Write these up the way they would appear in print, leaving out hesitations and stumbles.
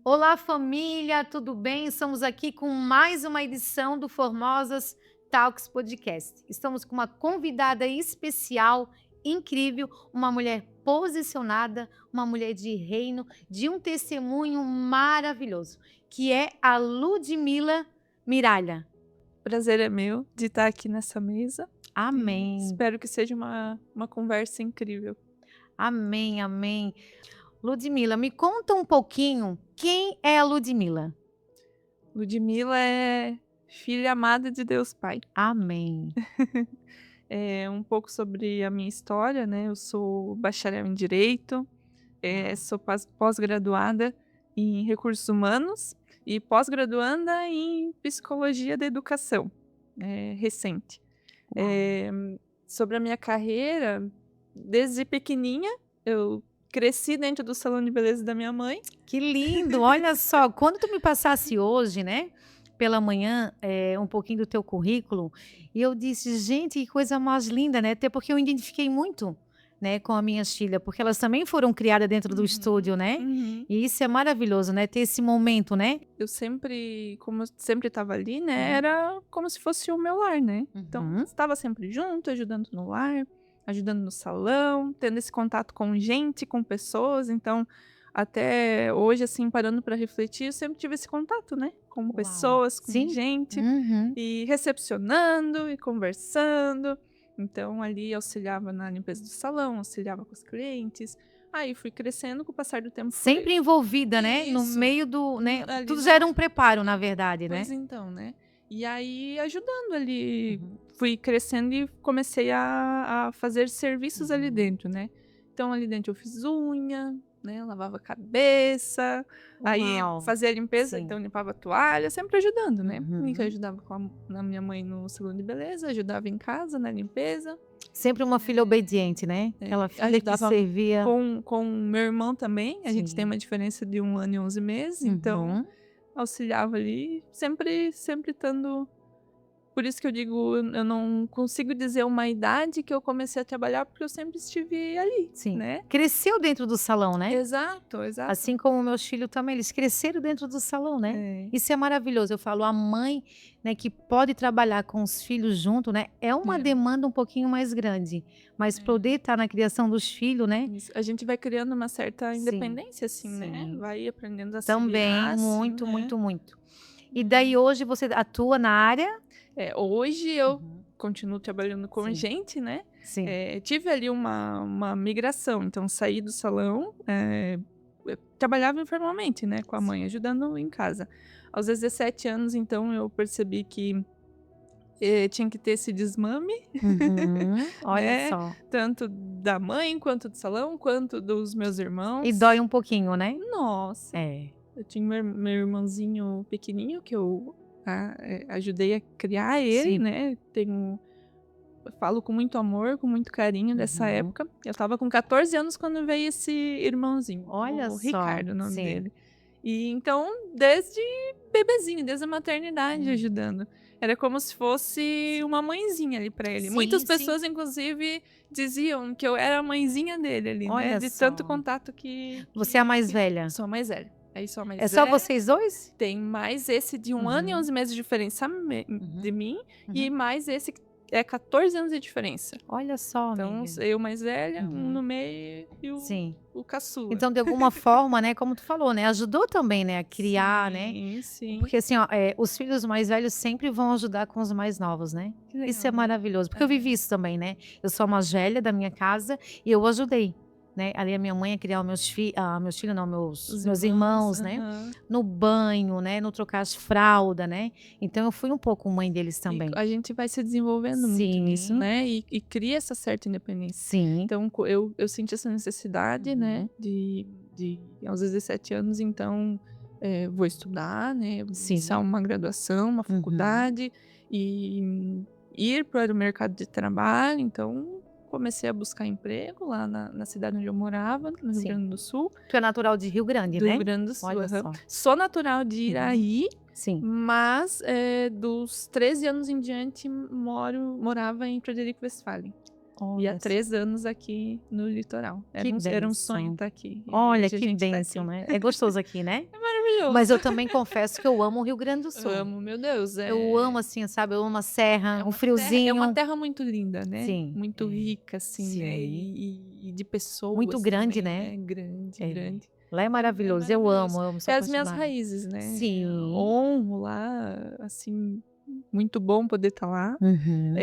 Olá, família, tudo bem? Estamos aqui com mais uma edição do Formosas Talks Podcast. Estamos com uma convidada especial, incrível, uma mulher posicionada, uma mulher de reino, de um testemunho maravilhoso, que é a Ludmila Miralha. Prazer é meu de estar aqui nessa mesa e Amém, espero que seja uma conversa incrível. amém, amém. Ludmila, me conta um pouquinho quem é a Ludmila. Ludmila é filha amada de Deus Pai. Amém. Um pouco sobre a minha história, né, eu sou bacharel em Direito, sou pós-graduada em Recursos Humanos e pós-graduanda em Psicologia da Educação, recente. Uau. Sobre a minha carreira, desde pequenininha, eu cresci dentro do salão de beleza da minha mãe. Que lindo, olha só, quando tu me passasse hoje, né, pela manhã, um pouquinho do teu currículo, e eu disse: "Gente, que coisa mais linda", né, até porque eu identifiquei muito, né, com as minhas filhas, porque elas também foram criadas dentro do Uhum, estúdio, né, uhum. e isso é maravilhoso, né, ter esse momento, né. Como eu sempre estava ali, né, Uhum, era como se fosse o meu lar, né. Então, uhum. estava sempre junto, ajudando no lar, ajudando no salão, tendo esse contato com gente, com pessoas, então, até hoje, assim, parando para refletir, eu sempre tive esse contato, né, com Uau. pessoas, com Sim. gente, Uhum. e recepcionando e conversando. Então, ali auxiliava na limpeza do salão, auxiliava com os clientes. Aí fui crescendo, com o passar do tempo fui Sempre envolvida, né, no isso. meio do, né, Ali tudo já no era um preparo, na verdade, Pois né. então, né. E aí ajudando ali, Uhum, fui crescendo e comecei a fazer serviços ali uhum. dentro, né. Então ali dentro eu fiz unha, né, lavava a cabeça, aí Uau. fazia a limpeza, Sim. então limpava a toalha, sempre ajudando, né. Nem que eu Uhum. ajudava na minha mãe no salão de beleza, ajudava em casa na limpeza, Sempre uma filha obediente, né, aquela filha que ajudava servia. com meu irmão também, a gente tem Sim. uma diferença de 1 ano e 11 meses, então Uhum. auxiliava ali, sempre estando. Por isso que eu digo, eu não consigo dizer uma idade que eu comecei a trabalhar, porque eu sempre estive ali, Sim. né. Cresceu dentro do salão, né. Exato, exato. Assim como meus filhos também, eles cresceram dentro do salão, né. É, Isso é maravilhoso. Eu falo, a mãe, né, que pode trabalhar com os filhos junto, né, é uma é, demanda um pouquinho mais grande, mas é. poder estar na criação dos filhos, né. Isso. A gente vai criando uma certa Sim, independência, assim, né, sim. vai aprendendo a se Também, virar, assim, muito, né. muito, muito. E daí hoje você atua na área? Hoje eu Uhum. continuo trabalhando com Sim, gente, né, sim. tive ali uma migração, então saí do salão, eu trabalhava informalmente, né, com a mãe, ajudando em casa. Aos 17 anos, então, eu percebi que, tinha que ter esse desmame, Uhum. Olha né, só. tanto da mãe, quanto do salão, quanto dos meus E dói irmãos. um pouquinho, né? Nossa, É. eu tinha meu irmãozinho pequenininho que eu, ajudei a criar ele, Sim. né, eu falo com muito amor, com muito carinho dessa Uhum. época. Eu estava com 14 anos quando veio esse irmãozinho, Olha o só. Ricardo, o nome Sim. dele. E então, desde bebezinho, desde a maternidade Hum. ajudando. Era como se fosse uma mãezinha ali pra ele. Muitas Sim, sim. pessoas, inclusive, diziam que eu era a mãezinha dele ali, né, Olha de tanto só. contato que Você é a que mais que velha? sou a mais velha. Aí sou a mais É só velha, vocês 2? tem mais esse de 1 ano e Uhum. 11 meses de diferença Uhum. de mim, e Uhum. mais esse que é 14 anos de diferença. Olha só, Então, amiga. eu mais velha, um Uhum. no meio e o Sim. o caçula. Então, de alguma forma, né, como tu falou, né, ajudou também, né, a criar, né, Sim, sim. porque assim, ó, os filhos mais velhos sempre vão ajudar com os mais novos, né. Que Isso legal, é né. maravilhoso, porque eu vivi É. isso também, né. Eu sou a mais velha da minha casa e eu ajudei, né, ali a minha mãe a criar os meus filhos não, meus Os meus irmãos, irmãos, né, aham. no banho, né, no trocar as fralda, né. Então eu fui um pouco mãe deles E também. a gente vai se desenvolvendo muito nisso, Sim, né, e cria essa certa independência. sim. Então eu senti essa necessidade, né, Uhum. de aos 17 anos, então, vou estudar, né, iniciar Sim. uma graduação, uma Uhum. faculdade e ir para o mercado de trabalho. Então comecei a buscar emprego lá na cidade onde eu morava, no Rio Sim. Grande do Sul. Tu é natural de Rio Grande, Do Rio né? Grande do Sul, Olha aham. só. Sou natural de Uhum. Iraí, Sim. mas, dos 13 anos em diante morava em Frederico Westphalen. E há Olha só, 3 anos aqui no litoral. que Era um sonho bênção. estar aqui, e Olha, hoje a que gente está bênção, aqui. né. É gostoso aqui, né? maravilhoso. Mas eu também confesso que eu amo o Rio Grande do Sul. Amo, meu Deus. Eu amo, assim, sabe? Eu amo a serra, um É friozinho. uma terra muito linda, né? Sim, Muito rica, assim, né? sim. E de pessoas Muito grande, também, né? né? Grande, É. grande. Lá é É maravilhoso. Eu maravilhoso. sou É as minhas apaixonada. raízes, né? Sim. Honro lá, assim, muito bom poder estar lá. Uhum.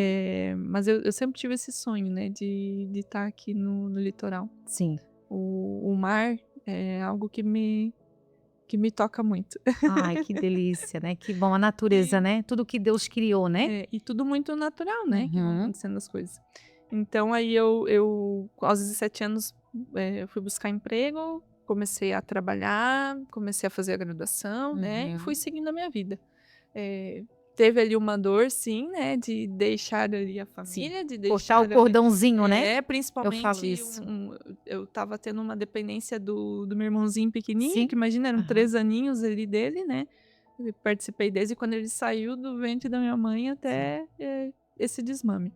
Mas eu sempre tive esse sonho, né? De estar aqui no litoral. Sim. O mar é algo que me toca muito. Ai, que delícia, né? Que bom a natureza, E, né? Tudo que Deus criou, né? e tudo muito natural, né? Que vão Uhum. acontecendo as coisas. Então aí eu aos 17 anos, eu fui buscar emprego, comecei a trabalhar, comecei a fazer a graduação, né? E fui Uhum. seguindo a minha vida. Eh, Teve ali uma dor, sim, né? De deixar ali a Sim. família, de Cortar o deixar ali. cordãozinho, né? Eu falo Principalmente isso. eu estava tendo uma dependência do meu irmãozinho pequenininho, Sim. que imagina, eram Aham. 3 aninhos ali dele, né. Eu participei desde quando ele saiu do ventre da minha mãe Sim. até, esse desmame.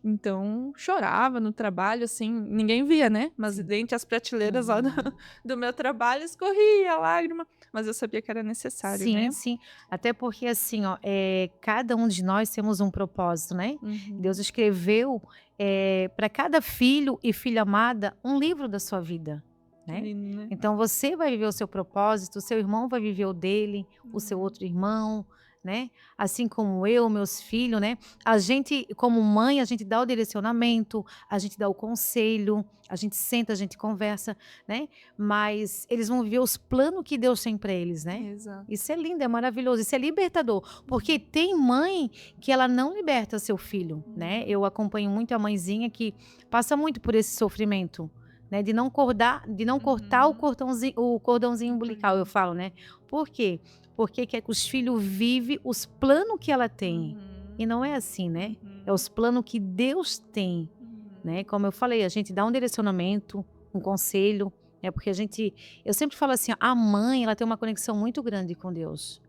Então, chorava no trabalho, assim, ninguém via, né, mas Sim. dentre as prateleiras lá do Uhum. do meu trabalho escorria a lágrima, mas eu sabia que era necessário, Sim, né. sim. Até porque assim, ó, cada um de nós temos um propósito, né. Deus Uhum. escreveu, para cada filho e filha amada, um livro da sua vida, Que né. lindo, né. Então você vai viver o seu propósito, o seu irmão vai viver o dele, o seu Uhum. outro irmão, né. Assim como eu, meus filhos, né. A gente, como mãe, a gente dá o direcionamento, a gente dá o conselho, a gente senta, a gente conversa, né. Mas eles vão viver os planos que Deus tem para eles, né. Exato. Isso é lindo, é maravilhoso, isso é libertador, porque tem mãe que ela não liberta seu filho, né. Eu acompanho muito a mãezinha que passa muito por esse sofrimento, né, de não cortar Uhum. o cordãozinho umbilical, eu Uhum. falo, né. Por quê? Porque quer que os filhos vive os planos que ela tem, Uhum. e não é assim, né. É Uhum. os planos que Deus tem, Uhum. né. Como eu falei, a gente dá um direcionamento, um conselho, porque eu sempre falo assim, ó, a mãe ela tem uma conexão muito grande com Deus,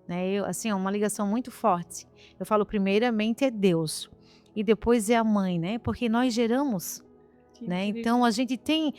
né, assim, é uma ligação muito forte. Eu falo primeiramente é Deus, e depois é a mãe, né, porque nós geramos, Que né, incrível. então a gente tem,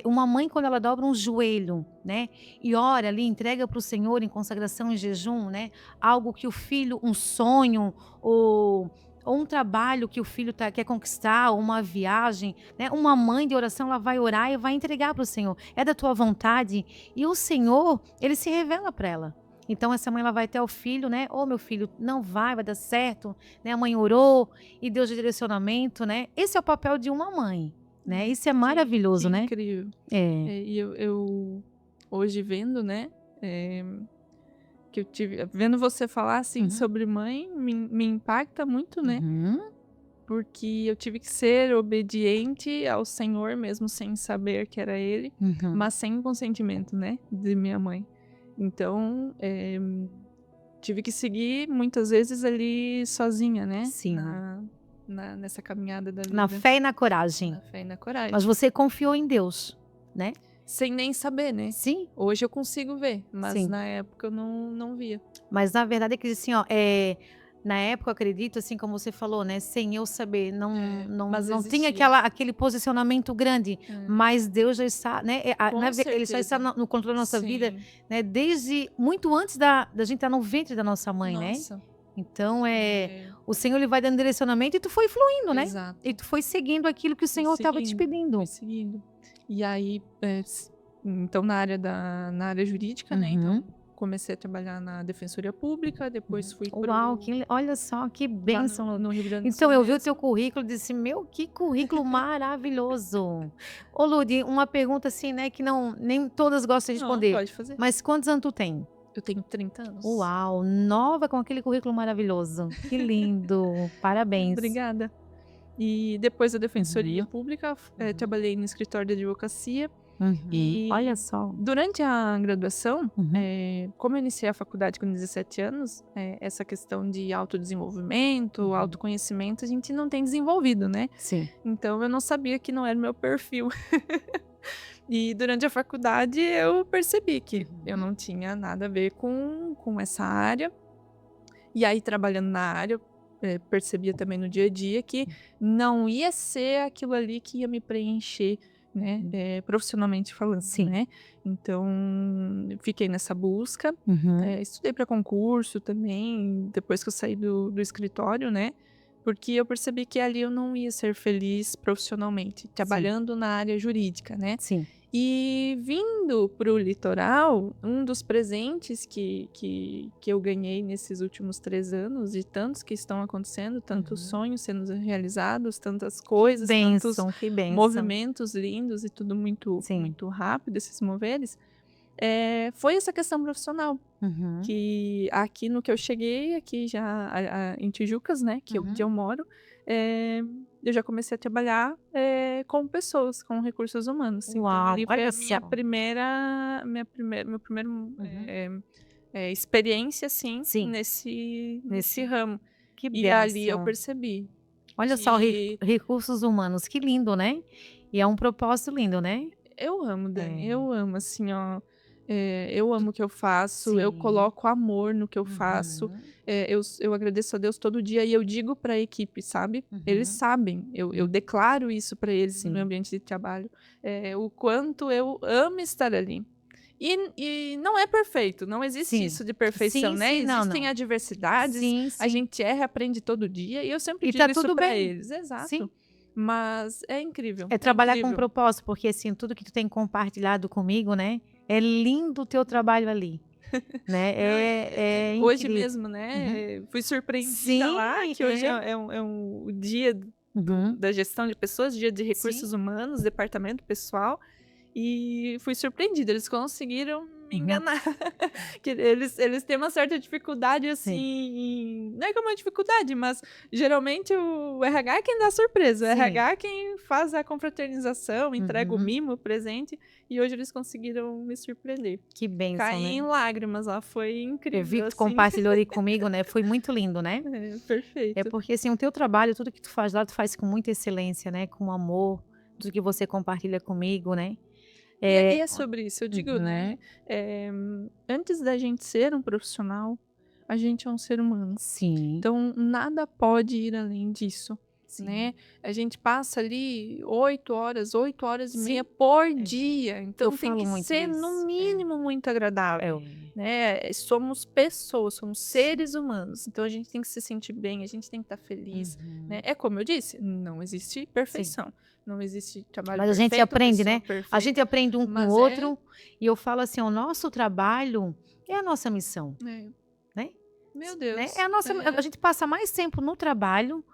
uma mãe quando ela dobra um joelho, né, e ora ali, entrega para o Senhor em consagração, em jejum, né, algo que o filho um sonho ou um trabalho que o filho quer conquistar, ou uma viagem, né, uma mãe de oração ela vai orar e vai entregar para o Senhor. É da tua vontade, e o Senhor, ele se revela para ela. Então essa mãe ela vai até o filho, né, "Ô meu filho, não vai dar certo", né, a mãe orou e deu direcionamento, né. Esse é o papel de uma mãe, né, isso é Que maravilhoso, né. incrível. É. E eu hoje vendo, né, eh, que eu tive vendo você falar, assim, Uhum. sobre mãe, me impacta muito, né, Uhum. porque eu tive que ser obediente ao Senhor, mesmo sem saber que era Ele, Uhum. mas sem o consentimento, né, de minha mãe. Então, tive que seguir muitas vezes ali sozinha, né, Sim, nessa caminhada da na vida, fé e na coragem, na fé e na mas coragem. você confiou em Deus, né. Sem nem saber, né. Sim, Hoje eu consigo ver, mas sim. na época eu não via. Mas na verdade é que assim, ó, na época eu acredito, assim como você falou, né, sem eu saber, Mas não tinha existia. aquele posicionamento grande, É, mas Deus já está, né, com ele já está certeza. no controle da nossa vida, Sim. né, desde muito antes da gente estar no ventre da nossa mãe, né. Nossa, Então, é, o Senhor ele vai dando direcionamento e tu foi fluindo, né, e exato. tu foi seguindo aquilo que o Fui Senhor estava te seguindo, fui pedindo. seguindo. E aí, então na área jurídica, né, então Uhum. comecei a trabalhar na defensoria pública, depois Uhum. fui Uau, pro olha só que lá bênção, Lu. no Rio Grande do Sul Então eu vi o teu mesmo. currículo e disse: "Meu, que currículo maravilhoso". Ô Ludi, uma pergunta assim, né, que não nem todas gostam de Não, responder, pode fazer. mas quantos anos tu tem? Eu tenho 30 anos. Uau, nova com aquele currículo maravilhoso. Que lindo, parabéns. Obrigada. E depois da defensoria Uhum, pública, uhum, trabalhei no escritório de advocacia uhum. Olha e só. durante a graduação, Uhum, como eu iniciei a faculdade com 17 anos, essa questão de autodesenvolvimento, uhum. autoconhecimento, a gente não tem desenvolvido, né. Sim. Então eu não sabia que não era o meu perfil. E durante a faculdade eu percebi que eu Uhum. não tinha nada a ver com essa área. E aí trabalhando na área, percebia também no dia a dia que não ia ser aquilo ali que ia me preencher né, profissionalmente falando, Sim. né. Então, fiquei nessa busca, Uhum. estudei para concurso também, depois que eu saí do escritório, né, porque eu percebi que ali eu não ia ser feliz profissionalmente, Sim, trabalhando na área jurídica, né. sim. E vindo para o litoral, um dos presentes que eu ganhei nesses últimos 3 anos, e tantos que estão acontecendo, tantos Uhum. sonhos sendo realizados, tantas Que coisas, tantos bênção, que bênção. movimentos lindos e tudo muito Sim. muito rápido, esses moveres, foi essa questão profissional, Uhum. que aqui no que eu cheguei, aqui já em Tijucas, né, que onde Uhum. eu moro, eu já comecei a trabalhar, com pessoas, com recursos humanos. Então Uau, ali foi olha a só. meu primeiro, Uhum. experiência, assim, Sim, nesse nesse ramo. que E ali eu bênção. percebi Olha só, que recursos humanos, que lindo, né? E é um propósito lindo, né? eu amo, Dani, É. eu amo, assim, ó, eu Tu amo o que eu faço, eu sim. coloco amor no que eu faço, Uhum. eu agradeço a Deus todo dia e eu digo para a equipe, sabe, eles Uhum. sabem, eu Hum. declaro isso para eles no meu Sim. ambiente de trabalho, o quanto eu amo estar ali. E não é perfeito, não existe Sim. isso de perfeição, Sim, né, sim. Não, existem não. adversidades, Sim, a sim. gente erra, aprende todo dia e eu sempre E tá digo isso tudo para bem. eles. Exato. Sim. Mas é incrível, É é trabalhar com incrível. propósito, porque, assim, tudo que tu tem compartilhado comigo, né, é lindo o teu trabalho ali, né, Não, é hoje incrível. mesmo, Uhum. né, fui surpreendida Sim, lá, que hoje é. é o dia Uhum. da gestão de pessoas, dia de recursos Sim. humanos, departamento pessoal, e fui surpreendida, eles conseguiram me Uhum. enganar. Que eles têm uma certa dificuldade, assim, Sim. não é que é uma dificuldade, mas geralmente o RH é quem dá a surpresa, o Sim. RH é quem faz a confraternização, entrega o Uhum. mimo, o presente, e hoje eles conseguiram me surpreender. Que bênção, Caí né. em lágrimas lá, foi Eu vi incrível, que tu assim. compartilhou ali comigo, né, foi muito lindo, né. É, É perfeito. porque, assim, o teu trabalho, tudo que tu faz lá, tu faz com muita excelência, né, com amor, tudo que você compartilha comigo, né. E É é sobre isso, eu digo, né, uhum. eh, antes da gente ser um profissional, a gente é um ser humano. Sim, Então, nada pode ir além disso, sim. né. A gente passa ali 8 horas, 8 horas e meia Sim, por é. dia, Eu então tem falo que muito ser no disso. É, mínimo muito é agradável, o né. Somos pessoas, somos sim. seres humanos, então a gente tem que se sentir bem, a gente tem que estar feliz, né. Uhum. É como eu disse, não existe Sim. perfeição, não existe trabalho Mas a gente perfeito, aprende, pessoa né, a gente perfeita, aprende um com o mas é outro, e eu falo assim: "O nosso trabalho é a nossa missão", é, né. meu Né, é Deus, a nossa a é, gente passa mais tempo no trabalho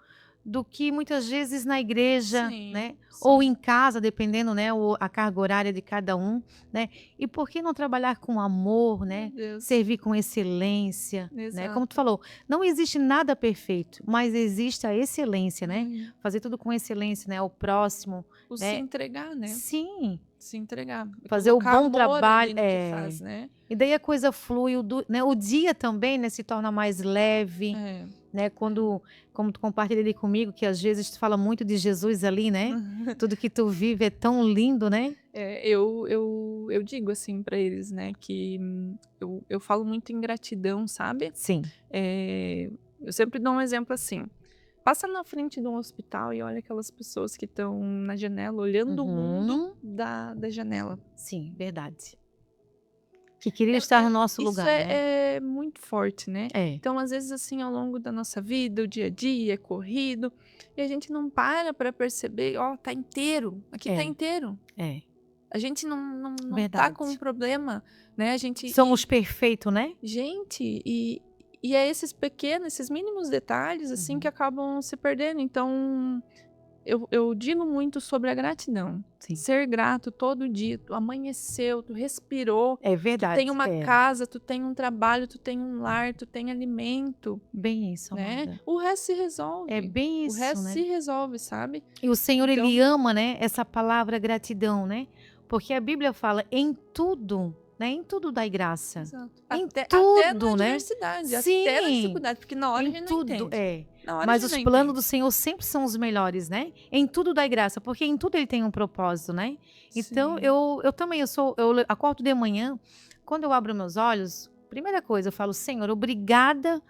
do que muitas vezes na igreja, sim, né, ou sim, em casa, dependendo, né, a carga horária de cada um, né. E por que não trabalhar com amor, meu né, Deus, servir com excelência, né, como tu exato. falou, não existe nada perfeito, mas existe a excelência, né, É. fazer tudo com excelência, né, o próximo, O se né. entregar, né, Sim, se entregar, e fazer o colocar bom amor trabalho ali no que faz, é. né. E daí a coisa flui, o dia também, né, se torna mais leve, É. né, quando como tu compartilha ali comigo, que às vezes tu fala muito de Jesus ali, né, tudo que tu vive é tão lindo, né. Eu digo assim pra eles, né, que eu falo muito em gratidão, sabe. Sim. Eu sempre dou um exemplo assim, passa na frente de um hospital e olha aquelas pessoas que estão na janela olhando o mundo Uhum. da janela. Sim, verdade. Que queria estar É no nosso isso lugar, né. é muito forte, né. É, Então, às vezes, assim, ao longo da nossa vida, o dia a dia é corrido, e a gente não para perceber: "Ó, tá inteiro, aqui tá é, inteiro". é, A gente não tá com um verdade. problema, né, a gente Somos perfeito, né. gente, e é esses pequenos, esses mínimos detalhes, assim, que Uhum. acabam se perdendo. Então eu digo muito sobre a gratidão. Sim. Ser grato todo dia, tu amanheceu, tu respirou, É tu tem verdade, uma é. casa, tu tem um trabalho, tu tem um lar, tu tem alimento, Bem isso, né, amada. o resto se É resolve. bem O isso, resto né. se resolve, sabe. E o Senhor ele Então ama, né, essa palavra gratidão, né, porque a Bíblia fala: "Em tudo", né, em tudo dai graça. exato. Em Até na tudo, né. adversidade, até na Sim, dificuldade, porque na hora a em gente não tudo entende. é. Na hora a Mas gente os não planos entende. do Senhor sempre são os melhores, né. Em tudo dai graça, porque em tudo ele tem um propósito, né. Então Sim, eu também, eu acordo de manhã, quando eu abro meus olhos, primeira coisa eu falo: "Senhor, obrigada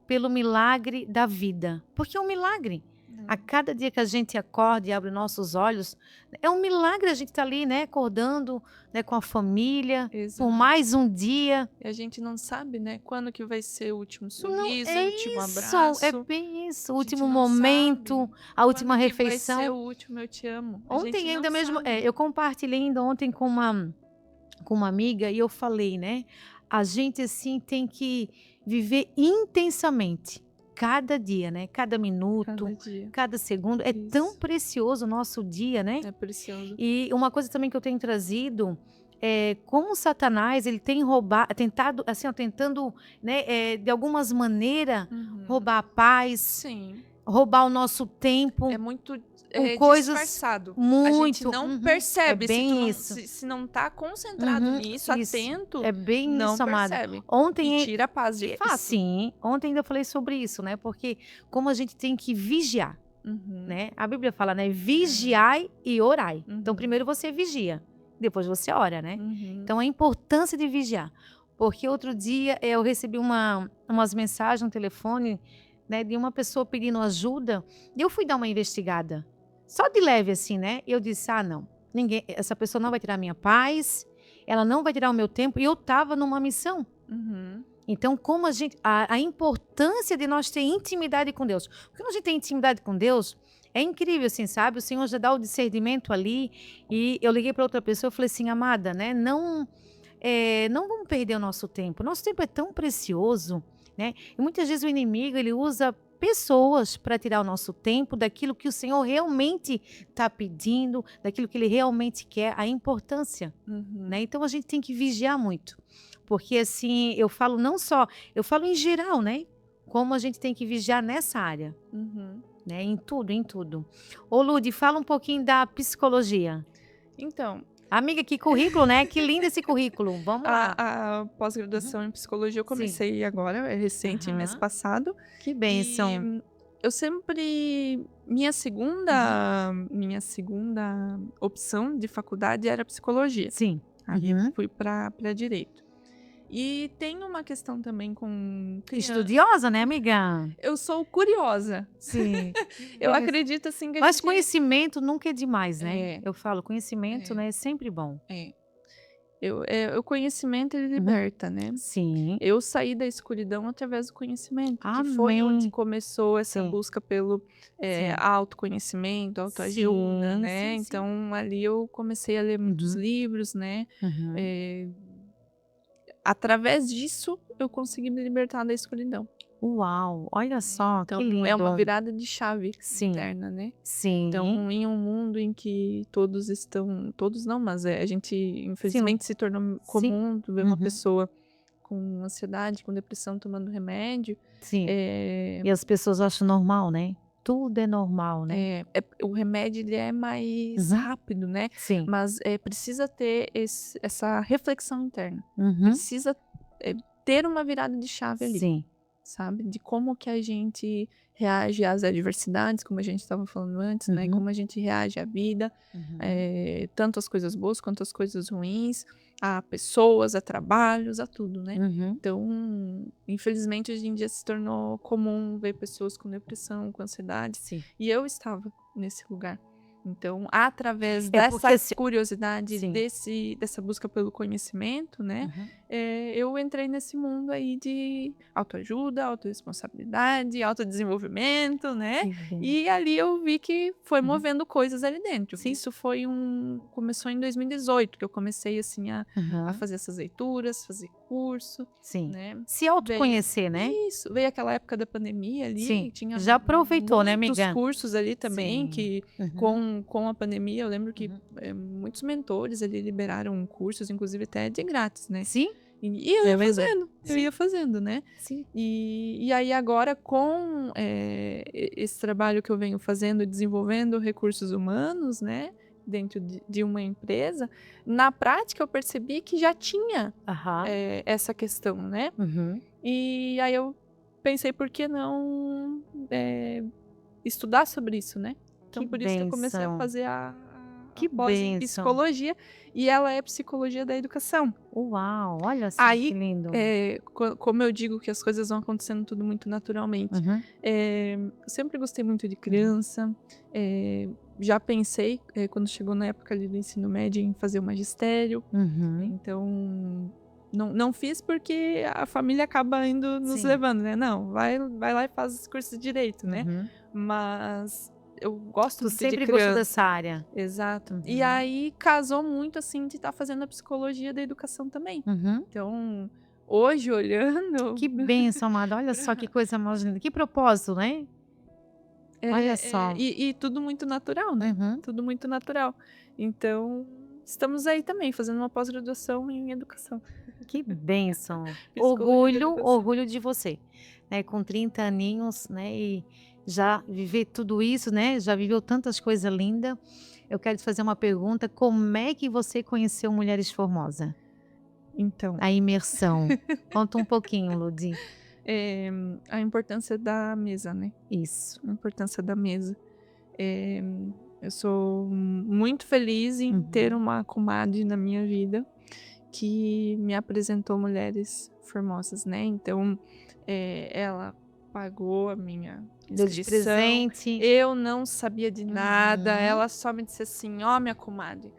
pelo milagre da vida", porque é um milagre. A cada dia que a gente acorda e abre nossos olhos, é um milagre a gente estar ali, né, acordando, né, com a família, por Exato. mais um dia. E a gente não sabe, né, quando que vai ser o último Não, sorriso, o é último isso, é abraço. bem isso. O A gente último não momento, sabe a última quando que vai ser refeição. o último "eu te amo". A gente Ontem não ainda mesmo, sabe. eu compartilhei ainda ontem com uma amiga e eu falei, né, a gente, assim, tem que viver intensamente cada dia, né, cada minuto, Cada dia. cada segundo. É tão Isso. precioso o nosso dia, né. É precioso. E uma coisa também que eu tenho trazido, é como Satanás ele tem tentado, assim, ó, tentando, né, de algumas maneira Uhum. roubar a paz, Sim. roubar o nosso É tempo muito, com coisas disfarçado. A gente muito não é percebe, se tu bem não isso. se não tá concentrado Uhum, nisso, isso. atento, É bem não isso, amada. percebe. E Ontem tira a paz de fato. sim, ontem ainda eu falei sobre isso, né, porque como a gente tem que vigiar, Uhum. né, a Bíblia fala, né, É. vigiai e orai. Então Uhum. primeiro você vigia, depois você ora, né. Uhum. Então a importância de vigiar, porque outro dia, eu recebi umas mensagens no telefone, né, de uma pessoa pedindo ajuda, e eu fui dar uma investigada, só de leve assim, né, e eu disse: "Ah não, essa pessoa não vai tirar a minha paz, ela não vai tirar o meu tempo", e eu estava numa missão. Uhum. Então, como a importância de nós ter intimidade com Deus. Porque quando a gente tem intimidade com Deus, é incrível, assim, sabe? O Senhor já dá o discernimento ali. E eu liguei para outra pessoa e falei assim, amada, né? Não, não vamos perder o nosso tempo. Nosso tempo é tão precioso, né? E muitas vezes o inimigo ele usa pessoas para tirar o nosso tempo daquilo que o Senhor realmente está pedindo, daquilo que Ele realmente quer, a importância, Uhum. né? Então a gente tem que vigiar muito. Porque assim, eu falo não só, eu falo em geral, né? Como a gente tem que vigiar nessa área, Uhum. né? Em tudo, em tudo. Ô Lude, fala um pouquinho da psicologia. Então, Amiga, que currículo, né? Que lindo esse currículo. Vamos lá. a Uhum. pós-graduação em psicologia eu Sim. comecei agora, é recente, mês Aham. passado, Que e bênção. eu sempre Uhum. minha segunda opção de faculdade era psicologia. Sim. Aí eu Uhum. fui para direito. E tem uma questão também com Estudiosa, né, amiga? eu sou curiosa. Sim. Eu acredito, assim, que a Mas gente conhecimento nunca é demais, né? é, Eu falo, conhecimento, é, né, é sempre bom. é. O conhecimento ele Uhum. liberta, né. Sim. Eu saí da escuridão através do conhecimento, que foi onde Amém. começou essa Sim, busca pelo, sim. autoconhecimento, autoajuda, Sim, né. sim, sim. Então ali eu comecei a ler muitos Uhum, livros, né. uhum. Eh, Através disso eu consegui me libertar da escuridão. Uau, olha só, que Então é uma lindo. virada de chave Sim, interna, né. sim, Então, em um mundo em que todos não, mas, a gente sim, infelizmente se tornou sim. comum tu ver uma Uhum, pessoa com ansiedade, com depressão tomando remédio, sim. eh E as pessoas acham normal, né? Tudo é normal, né? o remédio ele é mais Uhum, rápido, né, sim. mas, precisa ter essa reflexão interna, Uhum, precisa, eh, ter uma virada de chave ali. sim. Sabe, de como que a gente reage às adversidades, como a gente estava falando antes, né, Uhum, como a gente reage à vida, uhum, tanto as coisas boas quanto as coisas ruins, a pessoas, a trabalhos, a tudo, né. uhum. Então, infelizmente hoje em dia se tornou comum ver pessoas com depressão, com ansiedade, Sim. e eu estava nesse lugar. Então, através É porque dessa assim, curiosidade, sim. dessa busca pelo conhecimento, né, Uhum. eu entrei nesse mundo aí de autoajuda, autorresponsabilidade, autodesenvolvimento, né, Que bem. e ali eu vi que foi Uhum. movendo coisas ali dentro. Sim. Isso começou em 2018, que eu comecei, assim, a Uhum. fazer essas leituras, fazer curso, Sim. né. Se Veio autoconhecer, né? veio aquela época da pandemia ali, Sim. tinha Já aproveitou, né, muitos amiga? cursos ali também Sim. que Uhum, com a pandemia eu lembro que, uhum. muitos mentores ali liberaram cursos, inclusive até de grátis, né. Sim, E eu é ia verdade. fazendo, eu Sim, ia fazendo, né. sim. E aí agora com, esse trabalho que eu venho fazendo, desenvolvendo recursos humanos, né, dentro de uma empresa, na prática eu percebi que já tinha, Aham. essa questão, né. Uhum. E aí eu pensei por que não, estudar sobre isso, né. Que Então por isso que eu comecei a bênção. fazer Que pós em bênção. psicologia, e ela é psicologia da educação. Uau, olha só que Aí, lindo. como eu digo que as coisas vão acontecendo tudo muito naturalmente, Uhum, eu sempre gostei muito de criança, já pensei, quando chegou na época ali do ensino médio, em fazer o magistério, uhum, então não fiz porque a família acaba indo nos sim. levando, né, "Não, vai lá e faz esse curso de direito", né, Uhum. mas eu gosto Tu muito de sempre gostou criança. dessa área? Exato. E Uhum, aí casou muito, assim, de estar fazendo a psicologia da educação também. uhum. Então, hoje olhando Que bênção, amada. Olha só que pra coisa mais linda. Que propósito, né? Olha só. e tudo muito natural, né, Uhum. tudo muito natural. Então, estamos aí também fazendo uma pós-graduação em educação, Que bênção. psicologia da Orgulho, educação. orgulho de você, né, com 30 aninhos, né, e já viver tudo isso, né, já viveu tantas coisas lindas. Eu quero te fazer uma pergunta, como é que você conheceu Mulheres Formosa? Então, A imersão. Conta um pouquinho, Ludi. eh, a importância da mesa, né, Isso. a importância da mesa. Eh, eu sou muito feliz em ter Uhum. uma comadre na minha vida que me apresentou mulheres formosas, né, então, ela pagou a minha Deu de inscrição, presente. eu não sabia de nada, Uhum. ela só me disse assim: "Ó, minha comadre,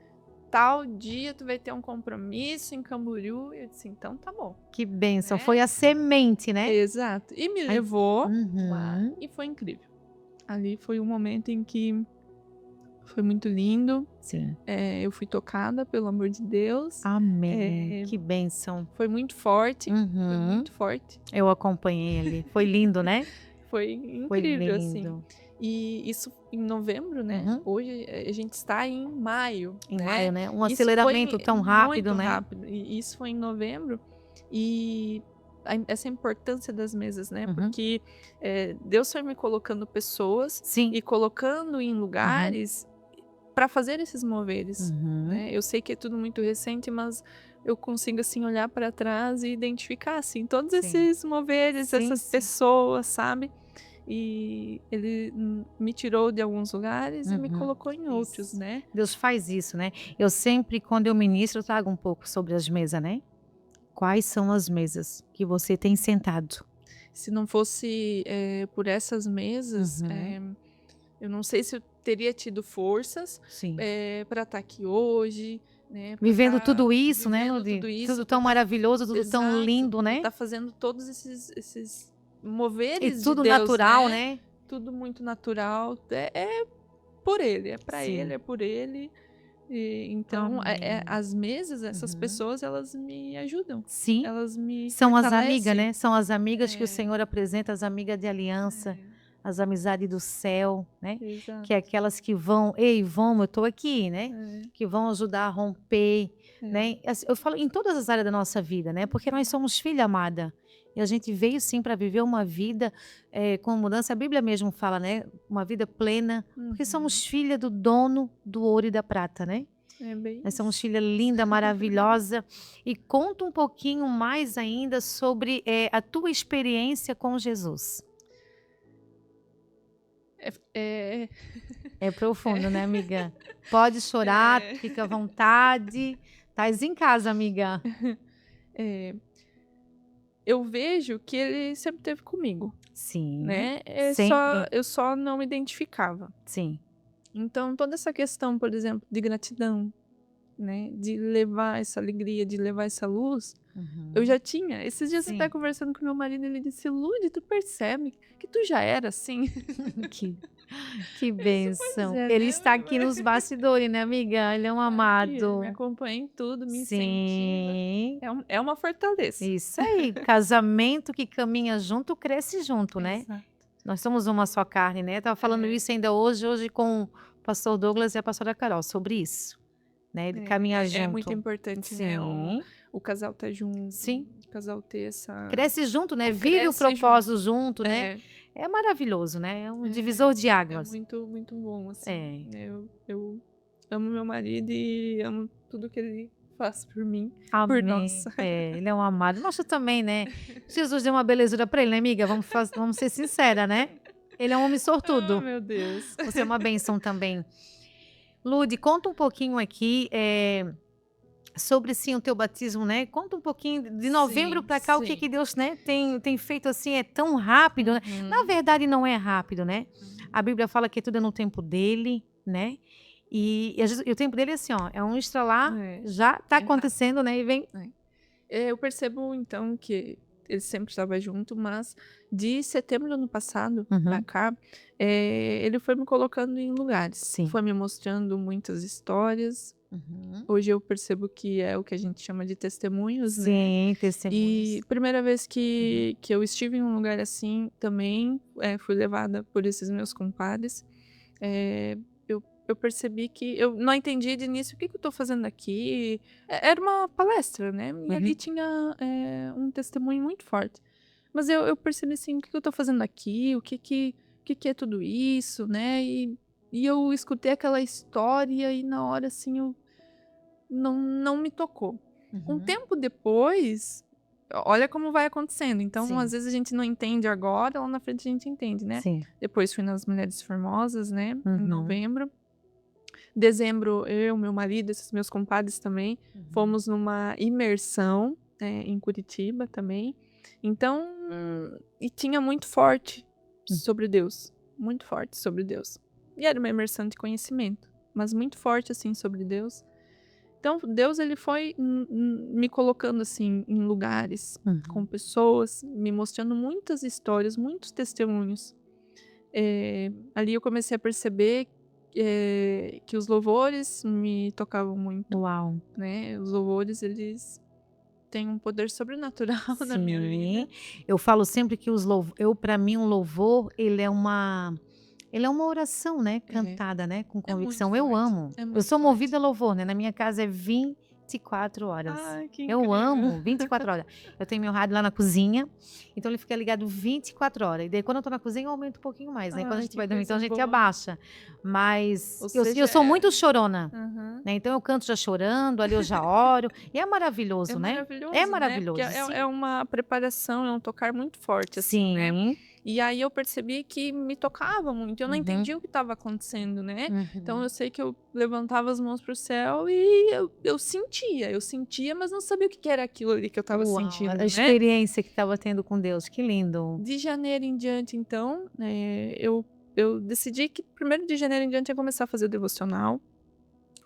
tal dia tu vai ter um compromisso em Camboriú", e eu disse: "Então tá bom", Que bênção. né. Foi a semente, né? Exato. E me Ai. levou lá Uhum. e foi incrível. Ali foi um momento em que foi muito lindo, Sim. eu fui tocada pelo amor de Deus, Amém. eh Que bênção. foi muito forte, foi Uhum. muito forte. Eu acompanhei ali. Foi lindo, né? Foi Foi incrível, assim. lindo. E isso em novembro, né, Uhum. hoje, a gente está em maio, Em né. maio, né? Um Isso foi aceleramento tão rápido, muito né? rápido, e isso foi em novembro, e essa importância das mesas, né, Uhum. porque, Deus foi me colocando pessoas Sim. e colocando em Uhum. lugares para fazer esses moveres, Uhum. né. Eu sei que é tudo muito recente, mas eu consigo, assim, olhar para trás e identificar, assim, todos Sim. esses moveres, Sim, essas sim. pessoas, sabe. E ele me tirou de alguns lugares e me Uhum. colocou em outros, Isso. né. Deus faz isso, né? Eu sempre, quando eu ministro, eu trago um pouco sobre as mesas, né? Quais são as mesas que você tem sentado? Se não fosse, por essas mesas, Uhum. eu não sei se eu teria tido forças, Sim. para estar aqui hoje, né, para Vivendo estar tudo isso, né, vivendo Ludi? tudo Tudo isso, para tão estar maravilhoso, tudo tão exato, lindo, para né? estar fazendo todos esses E moveres de tudo Deus, natural, né, né? tudo muito natural, é por Ele, é para Ele, Sim. é por Ele. E então, Amém. as mesas, essas Uhum. pessoas, elas me ajudam, Sim, elas me são as amigas, fortalecem. né, são as amigas que o É, Senhor apresenta, as amigas de aliança, é, as amizades do céu, né, que é exato. aquelas que vão: "Ei, vamos, eu estou aqui", né, É, que vão ajudar a romper, é. né. Assim, eu falo em todas as áreas da nossa vida, né, porque nós somos filha amada, e a gente veio sim para viver uma vida, com mudança. A Bíblia mesmo fala, né, uma vida plena, porque Uhum. somos filha do dono do ouro e da prata, né. É bem Nós somos isso. filha linda, maravilhosa. E conta um pouquinho mais ainda sobre, a tua experiência com Jesus. É É é profundo, né, amiga? Pode chorar, é fica à vontade. Estás em casa, amiga. é, eu vejo que ele sempre esteve comigo, Sim, né, sempre. eu só não me identificava. Sim. Então toda essa questão, por exemplo, de gratidão, né, de levar essa alegria, de levar essa luz, eu Uhum. já tinha. Esses dias até Sim. conversando com meu marido, ele disse: "Lude, tu percebe que tu já era assim?" Que que Eu disse: "Pois bênção. é, Ele né, está aqui nos bastidores, né, amiga? Ele é um tá aqui, ele me amado. acompanha em tudo, me incentiva, Sim. é uma fortaleza." Isso aí, casamento que caminha junto, cresce junto, né. Exato. Nós somos uma só carne, né. Estava falando É, isso ainda hoje com o pastor Douglas e a pastora Carol sobre isso, né, de caminhar é muito junto. importante, né, Sim, o casal estar junto, sim. o casal ter essa Cresce junto, né, vive o cresce junto. propósito junto, né. É, É maravilhoso, né, é um é, divisor de é águas. muito, muito bom, assim. É. Eu amo meu marido e amo tudo que ele faz por mim, por nós. Amém. É, ele é um amado. Nossa, também, né. Jesus deu uma belezura para ele, né, amiga, vamos ser sincera, né. Ele é um homem Ah, sortudo. meu Deus. Você é uma bênção também. Lude, conta um pouquinho aqui, sobre, sim, o teu batismo, né. Conta um pouquinho de novembro Sim, para cá, o que sim. que Deus, né, tem feito, assim, é tão rápido, né. Na Uhum. verdade não é rápido, né. Uhum. A Bíblia fala que tudo é no tempo dele, né, e às vezes e o tempo dele é assim, ó, é um estralar, É, já tá é rápido, acontecendo, né, e vem né. Eu percebo então que ele sempre estava junto, mas de setembro do ano passado pra uhum, cá, ele foi me colocando em lugares, sim. foi me mostrando muitas histórias. Uhum. Hoje eu percebo que é o que a gente chama de testemunhos, né. Sim, E testemunhos. primeira vez Uhum. que eu estive em um lugar assim também, fui levada por esses meus compadres, eu percebi que eu não entendi de início: "O que que eu tô fazendo aqui?". Era uma palestra, né, e ali Uhum. tinha, um testemunho muito forte. Mas eu percebi assim: "O que que eu tô fazendo aqui? O que que é tudo isso?", né, e eu escutei aquela história e na hora, assim, eu não me tocou. Um Uhum. tempo depois, olha como vai acontecendo, então às Sim, vezes a gente não entende agora, lá na frente a gente entende, né. sim. Depois fui nas Mulheres Formosas, né, em Uhum. novembro. Dezembro, eu, meu marido, esses meus compadres também, Uhum. fomos numa imersão, em Curitiba também. Então, e tinha muito forte Hum. sobre Deus, muito forte sobre Deus. E era uma imersão de conhecimento, mas muito forte, assim, sobre Deus. Então Deus ele foi me colocando, assim, em lugares, com Uhum. pessoas, me mostrando muitas histórias, muitos testemunhos. Ali eu comecei a perceber, que os louvores me tocavam muito, Uau! né, os louvores eles têm um poder sobrenatural na minha Sim, vida. eu falo sempre que os louv eu para mim um louvor ele é uma oração, né, É, cantada, né, com é muito convicção. Eu forte, amo. é Eu muito sou movida forte. a louvor, né, na minha casa é 24 horas. Ai, que Eu incrível. amo 24 horas. Eu tenho meu rádio lá na cozinha, então ele fica ligado 24 horas. E daí quando eu tô na cozinha eu aumento um pouquinho mais, né, quando a Ai, gente que vai dormir então coisa a gente boa. abaixa. Mas Ou eu seja, sou muito chorona, aham. né, então eu canto já chorando, ali eu já oro, e é É maravilhoso, né. É maravilhoso, né, porque maravilhoso, é sim. uma preparação, é um tocar muito forte, assim, né. Sim. E aí eu percebi que me tocava muito, eu não Uhum, entendia o que estava acontecendo, né. Então uhum. eu sei que eu levantava as mãos para o céu e eu sentia, mas não sabia o que que era aquilo ali que eu estava Uau, a sentindo, né. experiência que estava tendo com Deus, que lindo. De janeiro em diante então, eu decidi que 1º de janeiro em diante eu ia começar a fazer o devocional,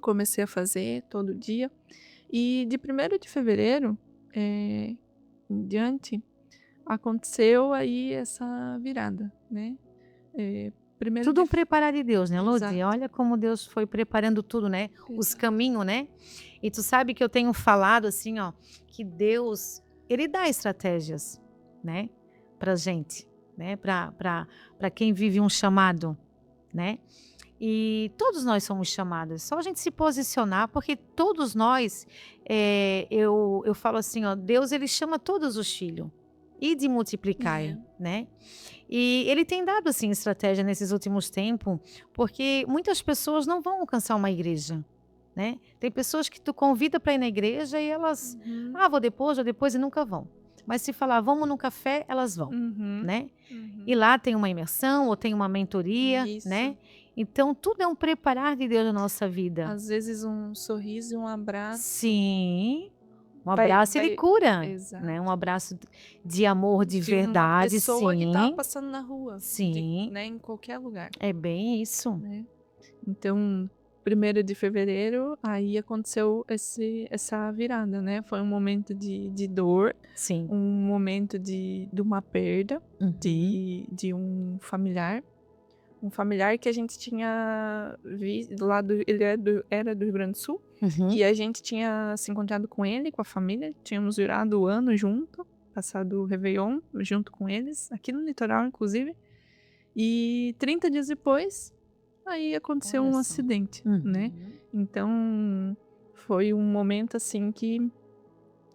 comecei a fazer todo dia, e de 1º de fevereiro, em diante, aconteceu aí essa virada, né. Eh, 1 Tudo de um f preparar de Deus, né, Ludi? Exato, Olha como Deus foi preparando tudo, né, os exato. caminhos, né. E tu sabe que eu tenho falado assim, ó, que Deus, ele dá estratégias, né, pra gente, né, pra quem vive um chamado, né. E todos nós somos chamados, só a gente se posicionar, porque todos nós, eu falo assim, ó, Deus ele chama todos os filhos, ide e É. multiplicai, né. E ele tem dado, assim, estratégia nesses últimos tempos, porque muitas pessoas não vão alcançar uma igreja, né. Tem pessoas que tu convida para ir na igreja e elas: Uhum, "Ah, vou depois", e nunca vão. Mas se falar: "Vamos no café", elas vão, uhum, né. E uhum. lá tem uma imersão ou tem uma mentoria, Isso. né. Então tudo é um preparar de Deus na nossa vida. Às vezes um sorriso e um abraço Sim, um vai abraço ele vai cura, né, um exato. abraço de amor de De uma verdade, pessoa que tá sim, passando na rua, sim, né, em qualquer lugar, é bem isso. né. Então, 1º de fevereiro, aí aconteceu essa virada, né, foi um momento de dor, Sim. um momento de uma perda Uhum, de um familiar que a gente tinha visto lá ele era do Rio Grande do Sul, uhum. e a gente tinha se encontrado com ele, com a família, tínhamos virado o ano junto, passado o réveillon junto com eles, aqui no litoral inclusive, e 30 dias depois, aí aconteceu Olha um só. acidente, né. Uhum. Então, foi um momento, assim, que,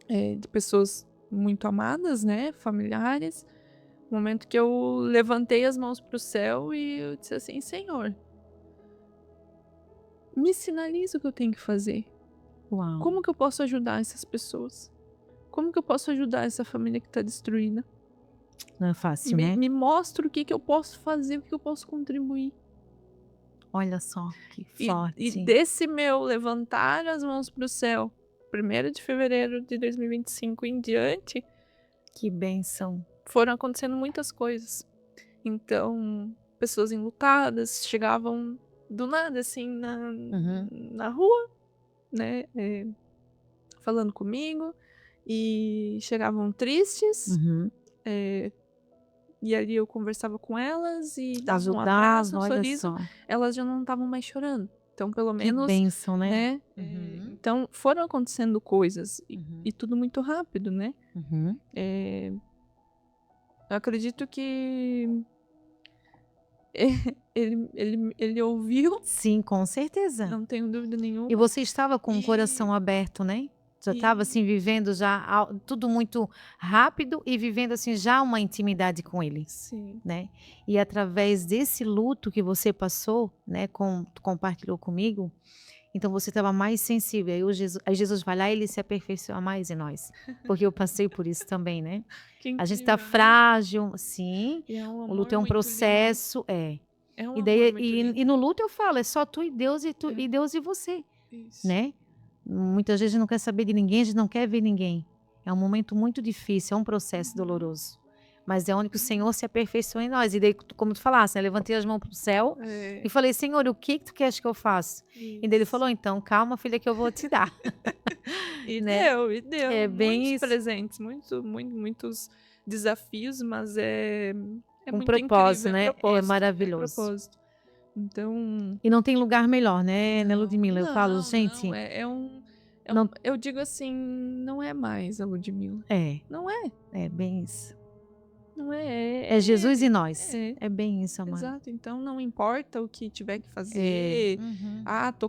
de pessoas muito amadas, né, familiares, um momento que eu levantei as mãos para o céu e eu disse assim: "Senhor, me sinaliza o que eu tenho que fazer. Uau, Como que eu posso ajudar essas pessoas? Como que eu posso ajudar essa família que está destruída? não é fácil, Me né? me mostra o que que eu posso fazer, o que eu posso contribuir". Olha só, que E forte. desse meu levantar as mãos para o céu, 1º de fevereiro de 2025 em diante, Que bênção. foram acontecendo muitas coisas. Então, pessoas enlutadas chegavam do nada, assim, Uhum, na rua, né, falando comigo, e chegavam tristes, uhum. e ali eu conversava com elas e dava um abraço, Ajudava, um olha sorriso, só. elas já não estavam mais chorando. Então, pelo Que menos, bênção, né? né, Uhum, então foram acontecendo coisas uhum, e tudo muito rápido, né. uhum. Eh, eu acredito que ele ouviu, Sim, com certeza. não tenho dúvida E nenhuma, você estava com o e coração aberto, né? Já estava e assim vivendo já tudo muito rápido e vivendo assim já uma intimidade com ele, sim. né? E através desse luto que você passou, né, compartilhou comigo, então você estava mais sensível. Aí Jesus vai lá e ele se aperfeiçoa mais em nós, porque eu passei por isso também, né? Que A gente está incrível, né. frágil, sim. E é um O luto amor é um muito lindo. processo, é. É um E amor daí muito e lindo. no luto eu falo, é só tu e Deus É, e Deus e você, isso. né. Muitas vezes a gente não quer saber de ninguém, a gente não quer ver ninguém. É um momento muito difícil, é um processo Uhum. doloroso. Mas é onde que o Senhor se aperfeiçoa em nós. E daí, como tu falasse, né, levantei as mãos para o céu É, e falei: "Senhor, o que que tu queres que eu faça?" E daí ele isso. falou: "Então, calma filha que eu vou te dar", né. E deu É bem muitos isso. presentes, muitos desafios, mas é Um muito incrível, propósito, é né, é propósito, é maravilhoso. propósito. Então, E não tem lugar melhor, né, não, Ludmila? Eu falo: não, não, "Gente, é um não". eu digo assim, não é mais a Ludmilla, É, não é, é bem isso. não é, É é Jesus e ele, nós. é. É bem isso, amada. Exato, então não importa o que tiver que É. fazer, Uhum. tô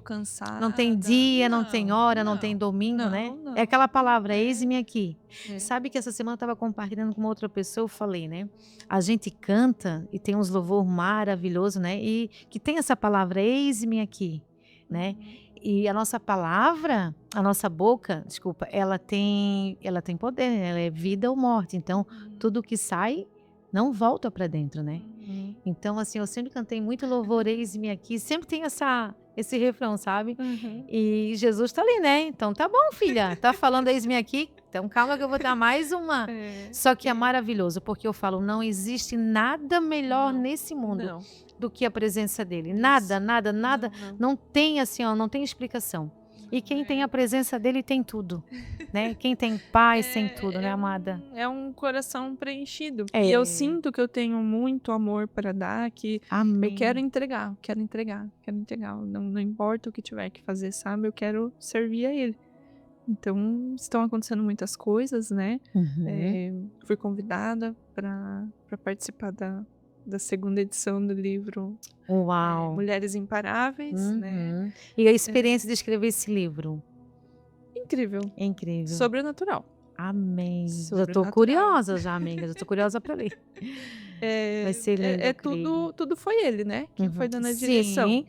Não tem cansada, dia, não tem não, hora, não tem não, domingo, né. não, É não, aquela palavra: "Eis-me é, aqui". é, Sabe que essa semana eu estava compartilhando com uma outra pessoa, eu falei, né, a gente canta e tem uns louvor maravilhoso, né, e que tem essa palavra: "Eis-me aqui", né. uhum, E a nossa palavra, a nossa boca, desculpa, ela tem poder, né, ela é vida ou morte, então uhum, tudo que sai não volta para dentro, né. uhum, Então, assim, eu sempre cantei muito louvor, eis-me aqui, sempre tem esse refrão, sabe. uhum, E Jesus tá ali, né, então tá bom filha, tá falando eis-me aqui, então calma que eu vou dar mais uma. é, Só que é e maravilhoso, porque eu falo, não existe nada melhor não, nesse mundo não, do que a presença dele, isso, nada, nada, nada, não, não, não tem assim, ó, não tem explicação. E não, quem tem a presença dele tem tudo, né, quem tem paz tem tudo, né, amada. é um coração preenchido. E eu É, sinto que eu tenho muito amor para dar, que eu quero amém. entregar, quero entregar, quero entregar. Não importa o que tiver que fazer, sabe? Eu quero servir a Ele. Então, estão acontecendo muitas coisas, né? Uhum. Fui convidada para participar da segunda edição do livro Uau. Mulheres Imparáveis, né? Uhum. E a É experiência de escrever esse livro? incrível, É incrível. sobrenatural, Amém. Já estou sobrenatural. curiosa já, amiga, já estou curiosa para ler. Vai É, ser lindo, eu creio. tudo foi ele, né, quem foi Uhum. dando a direção. Sim.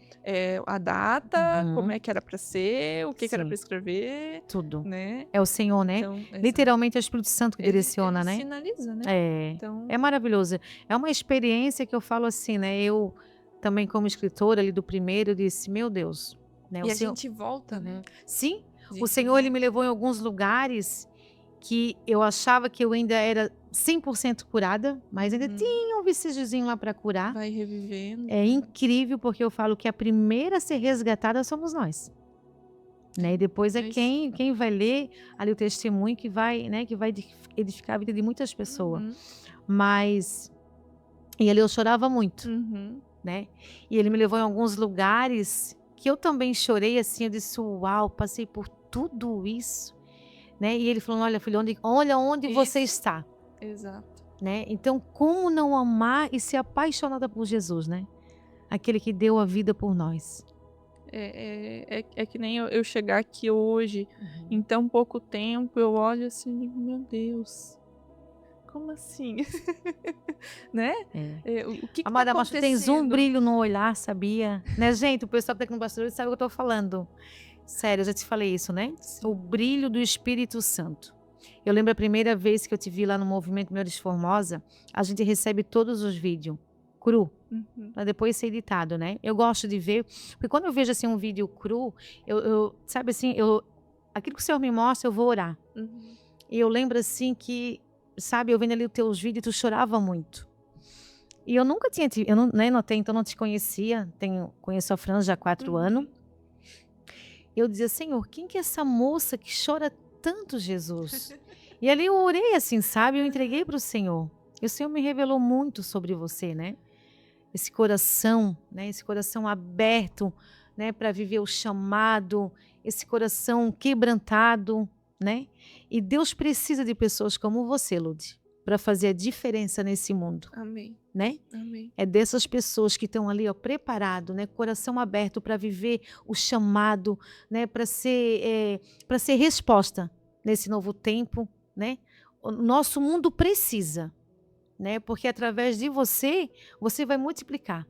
A data, como Uhum. é que era para ser, o que que era para Sim, escrever, tudo. né. É o Senhor, né. Então, exato. Literalmente é o Espírito Santo que Ele direciona, né. sinaliza, né. É. É Então, maravilhoso. É uma experiência que eu falo assim, né, eu também como escritora ali do primeiro, eu disse: "Meu Deus", né, o e a Senhor. gente volta, né, Uhum. Sim, a o gente Senhor ele me volta, levou em alguns lugares que eu achava que eu ainda era 100% curada, mas ainda uhum. tinha um vestígiozinho lá para curar. Vai revivendo, É né. incrível, porque eu falo que a primeira a ser resgatada somos nós, né, e depois é É isso. quem vai ler ali o testemunho que vai, né, que vai edificar a vida de muitas pessoas. Uhum, Mas e ali eu chorava muito, uhum. né, e ele me levou em alguns lugares que eu também chorei, assim, eu disse: "Uau, passei por tudo isso", né, e ele falando: "Olha filha, olha onde você Isso, está", exato. né, então como não amar e ser apaixonada por Jesus, né, aquele que deu a vida por nós. É que nem eu chegar aqui hoje, em Uhum. tão pouco tempo, eu olho assim e digo: "Meu Deus, como assim?", né. É. O que que tá Amada, mas tu tens um acontecendo? brilho no olhar, sabia? Né, gente, o pessoal que tá aqui no bastidor sabe o que eu tô falando. Sério, eu já te falei isso, né? O Sim. brilho do Espírito Santo. Eu lembro a primeira vez que eu te vi lá no Movimento Mulheres Formosa, a gente recebe todos os vídeos cru, Uhum. para depois ser editado, né. Eu gosto de ver, porque quando eu vejo, assim, um vídeo cru, eu sabe, assim, aquilo que o Senhor me mostra, eu vou orar. Uhum. E eu lembro, assim, que, sabe, eu vendo ali os teus vídeos, tu chorava muito. E eu nunca tinha te eu não, né, até então não te conhecia, conheço a Fran já há 4 anos. Uhum. Eu dizia: "Senhor, quem que é essa moça que chora tanto, Jesus?". E ali eu orei, assim, sabe, eu entreguei para o Senhor. E o Senhor me revelou muito sobre você, né. Esse coração, né, esse coração aberto, né, para viver o chamado, esse coração quebrantado, né. E Deus precisa de pessoas como você, Lude, para fazer a diferença nesse mundo, Amém. né. Amém. É dessas pessoas que estão ali, ó, preparado, né, coração aberto para viver o chamado, né, para ser resposta nesse novo tempo, né. O nosso mundo precisa, né, porque através de você, você vai multiplicar,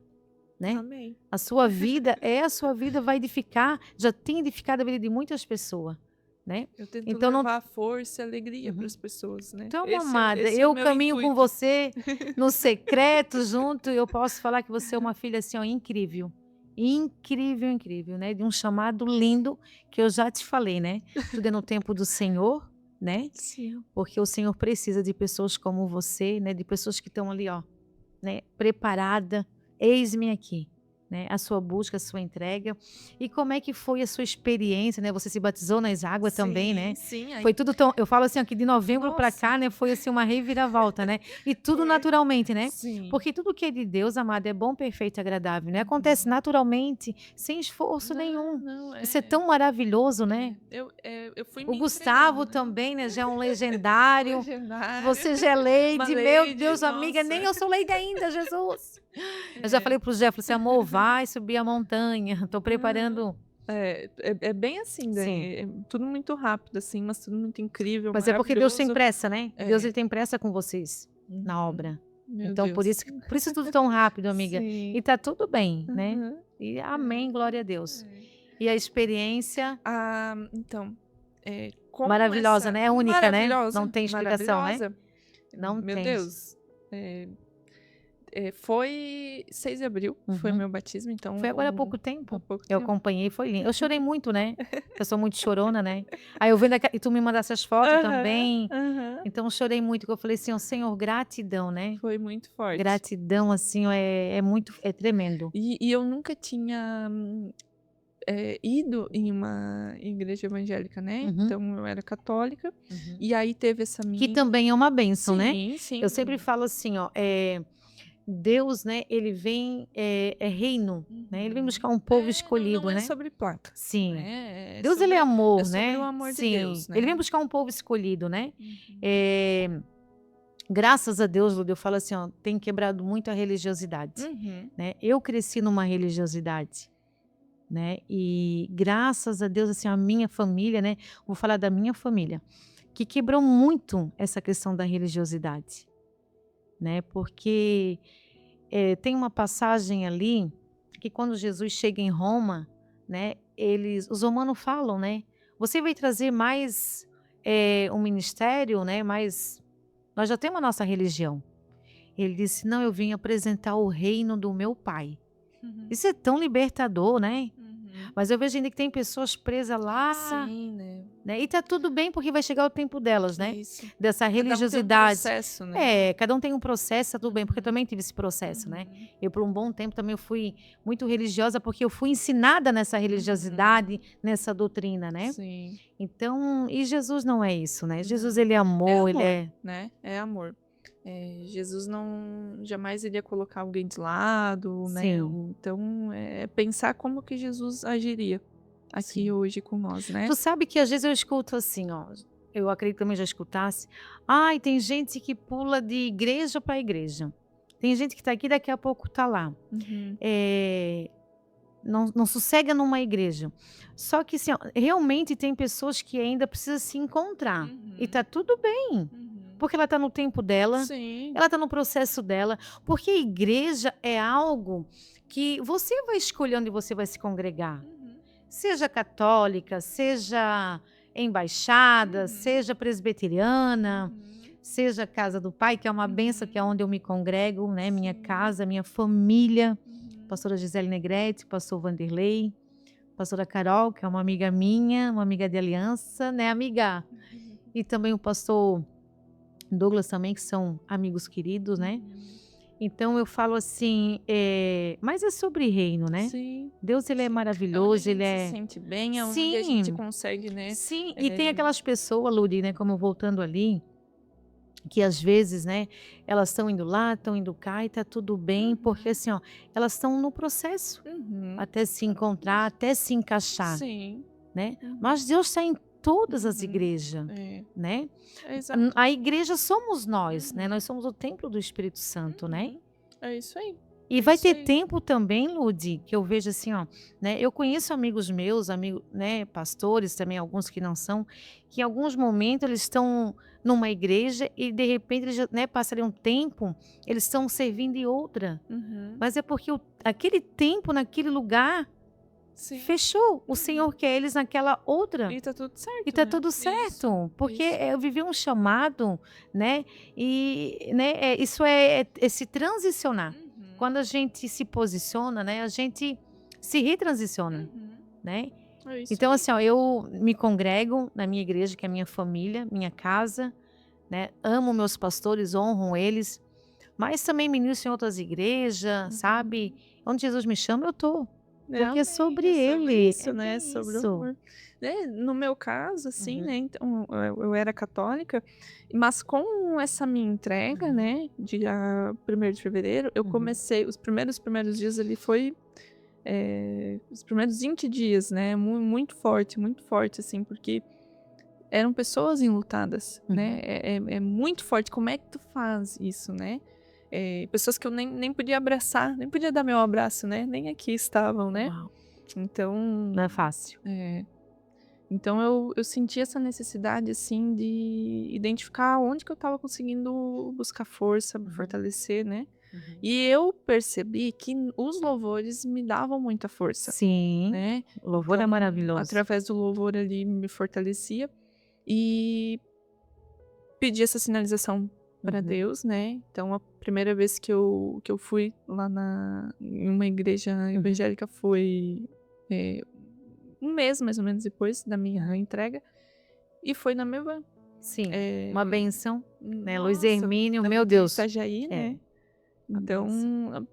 né. Amém. A sua vida vai edificar, já tem edificado a vida de muitas pessoas, né. Eu tento Então não levar força e alegria para Uhum. as pessoas, né. Então, amada, Esse é o eu meu caminho com intuito. você no secreto junto, e eu posso falar que você é uma filha, assim, ó, incrível. Incrível, incrível, né, de um chamado lindo, que eu já te falei, né, tudo é no tempo do Senhor, né, Sim. porque o Senhor precisa de pessoas como você, né, de pessoas que estão ali, ó, né, preparada, eis-me aqui, né, a sua busca, a sua entrega. E como é que foi a sua experiência, né, você se batizou nas águas também, Sim, né, sim, aí foi tudo tão, eu falo assim, ó, que de novembro para nossa, cá, né, foi assim uma reviravolta, né, e tudo foi. naturalmente, né, Sim. porque tudo que é de Deus, amado, é bom, perfeito e agradável, né, acontece Uhum. naturalmente, sem esforço Não, nenhum. não, Isso é tão maravilhoso, né. eu fui O me Gustavo entregando, né. também, né, já é um legendário. Legendária, Você já é uma Leide, meu lady, Deus, amiga, nossa. nem eu sou Leide ainda, Jesus. Eu já É. falei para o Jé, falei assim: "Amor, vai subir a montanha, estou Aham. preparando". É bem assim, Sim, daí, é tudo muito rápido, assim, mas tudo muito incrível, mas é porque Deus tem maravilhoso. pressa, né. Deus, É. ele tem pressa com vocês, na Uhum. obra. Meu Então Deus. por isso tudo tão rápido, amiga. E Sim. tá tudo bem, né. Aham. E É. amém, glória a Deus. É. E a experiência Ah, então, com maravilhosa, essa né, é única, né, não maravilhosa, tem explicação, né. maravilhosa. Não Meu tem. Deus, foi 6 de abril, foi Uhum. meu batismo, então Foi agora há pouco há tempo. pouco Eu tempo. acompanhei, foi lindo. Eu chorei muito, né, eu sou muito chorona, né. Aí eu vendo e tu me mandasse as fotos Aham, também, aham. então eu chorei muito, que eu falei assim: "Ó Senhor, gratidão, né". Foi muito forte. Gratidão, assim, ó, é muito, é tremendo. E eu nunca tinha, ido em uma igreja evangélica, né, Uhum, então eu era católica, uhum. e aí teve essa Que minha também é uma bênção, né. sim, Eu sempre sim. falo assim, ó, Deus, né, ele vem, é reino, né, ele vem Uhum. buscar um povo Não escolhido, é né. sobre placa, Sim. né, Deus, ele é é amor, sobre o né. amor de Sim, Deus, ele vem né. buscar um povo escolhido, né. Uhum. Eh Graças a Deus, Luda, eu falo assim, ó, tem quebrado muito a religiosidade, Uhum. né. Eu cresci numa religiosidade, né, e graças a Deus, assim, a minha família, né, vou falar da minha família, que quebrou muito essa questão da religiosidade, né, porque, tem uma passagem ali, que quando Jesus chega em Roma, né, os romanos falam, né: "Você vai trazer mais, um ministério, né, mais, nós já temos a nossa religião". Ele disse: "Não, eu vim apresentar o reino do meu pai". Uhum. Isso é tão libertador, né. Uhum. Mas eu vejo ainda que tem pessoas presas lá, Sim, né. né, e tá tudo bem, porque vai chegar o tempo delas, né, Isso. dessa Cada um tem um religiosidade. processo, né. É, cada um tem um processo, tá tudo bem, porque eu Uhum. também tive esse processo, né. Uhum. Eu por um bom tempo também eu fui muito religiosa, porque eu fui ensinada nessa Uhum. religiosidade, nessa doutrina, né. Sim. Então, e Jesus não é isso, né. Jesus, Não. ele é É amor, ele amor, é, né, é amor. Jesus não jamais iria colocar alguém de lado, né, sim, então, pensar como que Jesus agiria aqui sim. hoje com nós, né. Tu sabe que às vezes eu escuto assim, ó, eu acredito que também já escutasse: "Ai, tem gente que pula de igreja para igreja. Tem gente que está aqui, daqui a pouco está lá. Uhum. Não sossega numa igreja". Só que assim, ó, realmente tem pessoas que ainda precisam se encontrar, e Uhum. tá tudo bem, Uhum. porque ela está no tempo dela, Sim. ela está no processo dela, porque a igreja é algo que você vai escolher onde você vai se congregar. Uhum. Seja católica, seja embaixada, Uhum. seja presbiteriana, Uhum. seja a casa do Pai, que é uma bênção, que é Uhum. onde eu me congrego, né? Minha Sim. casa, minha família, Uhum. pastora Gisele Negrete, pastor Vanderlei, pastora Carol, que é uma amiga minha, uma amiga de aliança, né, amiga? E também o pastor Douglas também, que são amigos queridos, né? Uhum. Então eu falo assim, mas é sobre reino, né? Sim, Deus, ele é sim. É onde a maravilhoso, ele gente se é... sente bem, é onde a gente Sim, consegue, né? sim. E tem É, aquelas pessoas, Ludi, né, como voltando ali, que às vezes, né, elas estão indo lá, estão indo cá e tá tudo bem, porque Uhum. assim, ó, elas estão no processo Uhum. até se encontrar, até se encaixar, Sim. né? Uhum. Mas Deus está em todas as Uhum. igrejas, É, né? exato. A igreja somos nós, né? Nós Uhum. somos o templo do Espírito Santo, né? Uhum. É isso aí. E É vai isso ter aí. tempo também, Ludi, que eu vejo assim, ó, né? Eu conheço amigos meus, né, pastores também, alguns que não são, que em alguns momentos eles estão numa igreja e de repente eles, né, passarem um tempo, eles estão servindo em outra. Uhum. Mas é porque aquele tempo naquele lugar Sim. fechou. O Uhum. Senhor quer eles naquela outra. E tá tudo E certo, tá né? tudo Isso. certo, porque Isso. eu vivi um chamado, né? E, né, isso é se transicionar. Uhum. Quando a gente se posiciona, né, a gente se retransiciona, Uhum. né? É isso Então, aí. assim, ó, eu me congrego na minha igreja, que é minha família, minha casa, né? Amo meus pastores, honro eles, mas também ministro em outras igrejas, sabe? Uhum. Onde Jesus me chama, eu tô, porque é Amém. sobre É sobre ele, isso, é né? bem Sobre o isso. amor. Né, no meu caso, assim, Uhum, né? Então, eu era católica, mas com essa minha entrega, uhum, né? Dia 1º de fevereiro, eu uhum. comecei. Os primeiros dias ali foi. Os primeiros 20 dias, né? Muito forte, assim, porque eram pessoas enlutadas, né? Uhum. É muito forte. Como é que tu faz isso, né? Pessoas que eu nem podia abraçar, nem podia dar meu abraço, né? Nem aqui estavam, né? Uau, Então, não é fácil. é, então eu senti essa necessidade, assim, de identificar onde que eu estava conseguindo buscar força, me Uhum, fortalecer, né? uhum. E eu percebi que os louvores me davam muita força, Sim, né? o louvor é Então, maravilhoso. através do louvor ali me fortalecia e pedi essa sinalização para Uhum, Deus, né? Então a primeira vez que eu fui lá em uma igreja uhum. evangélica foi, eh, um mês mais ou menos depois da minha entrega, e foi na Mevan. Sim, uma Eh, bênção, né, Luiz Nossa, Hermínio, na meu Mevan Deus, Itajaí, é, né. uma bênção. Então,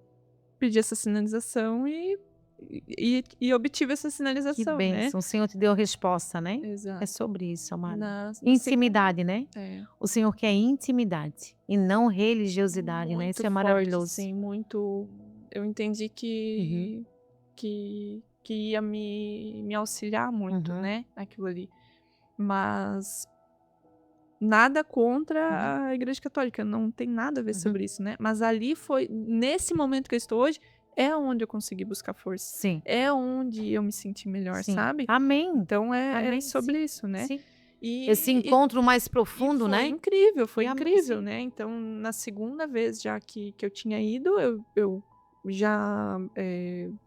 pedi essa sinalização e obtive essa Que sinalização, né. bênção, o Senhor te deu resposta, né. É Exato. sobre isso, amada. Na segunda Intimidade, né. é, O Senhor quer intimidade e não religiosidade, né, isso muito é forte, maravilhoso. assim, muito eu entendi Uhum, que ia me auxiliar muito, uhum, né, aquilo ali. Mas nada uhum, contra a igreja católica, não tem nada a ver uhum. sobre isso, né, mas ali foi nesse momento que eu estou hoje, é onde eu consegui buscar força, Sim, é onde eu me senti melhor, sim. sabe. Amém, Então é amém, sim, sobre isso, né. sim. Esse E encontro mais e profundo, né. foi E amém, incrível, sim. né. Então na segunda vez já que eu tinha ido, eu já,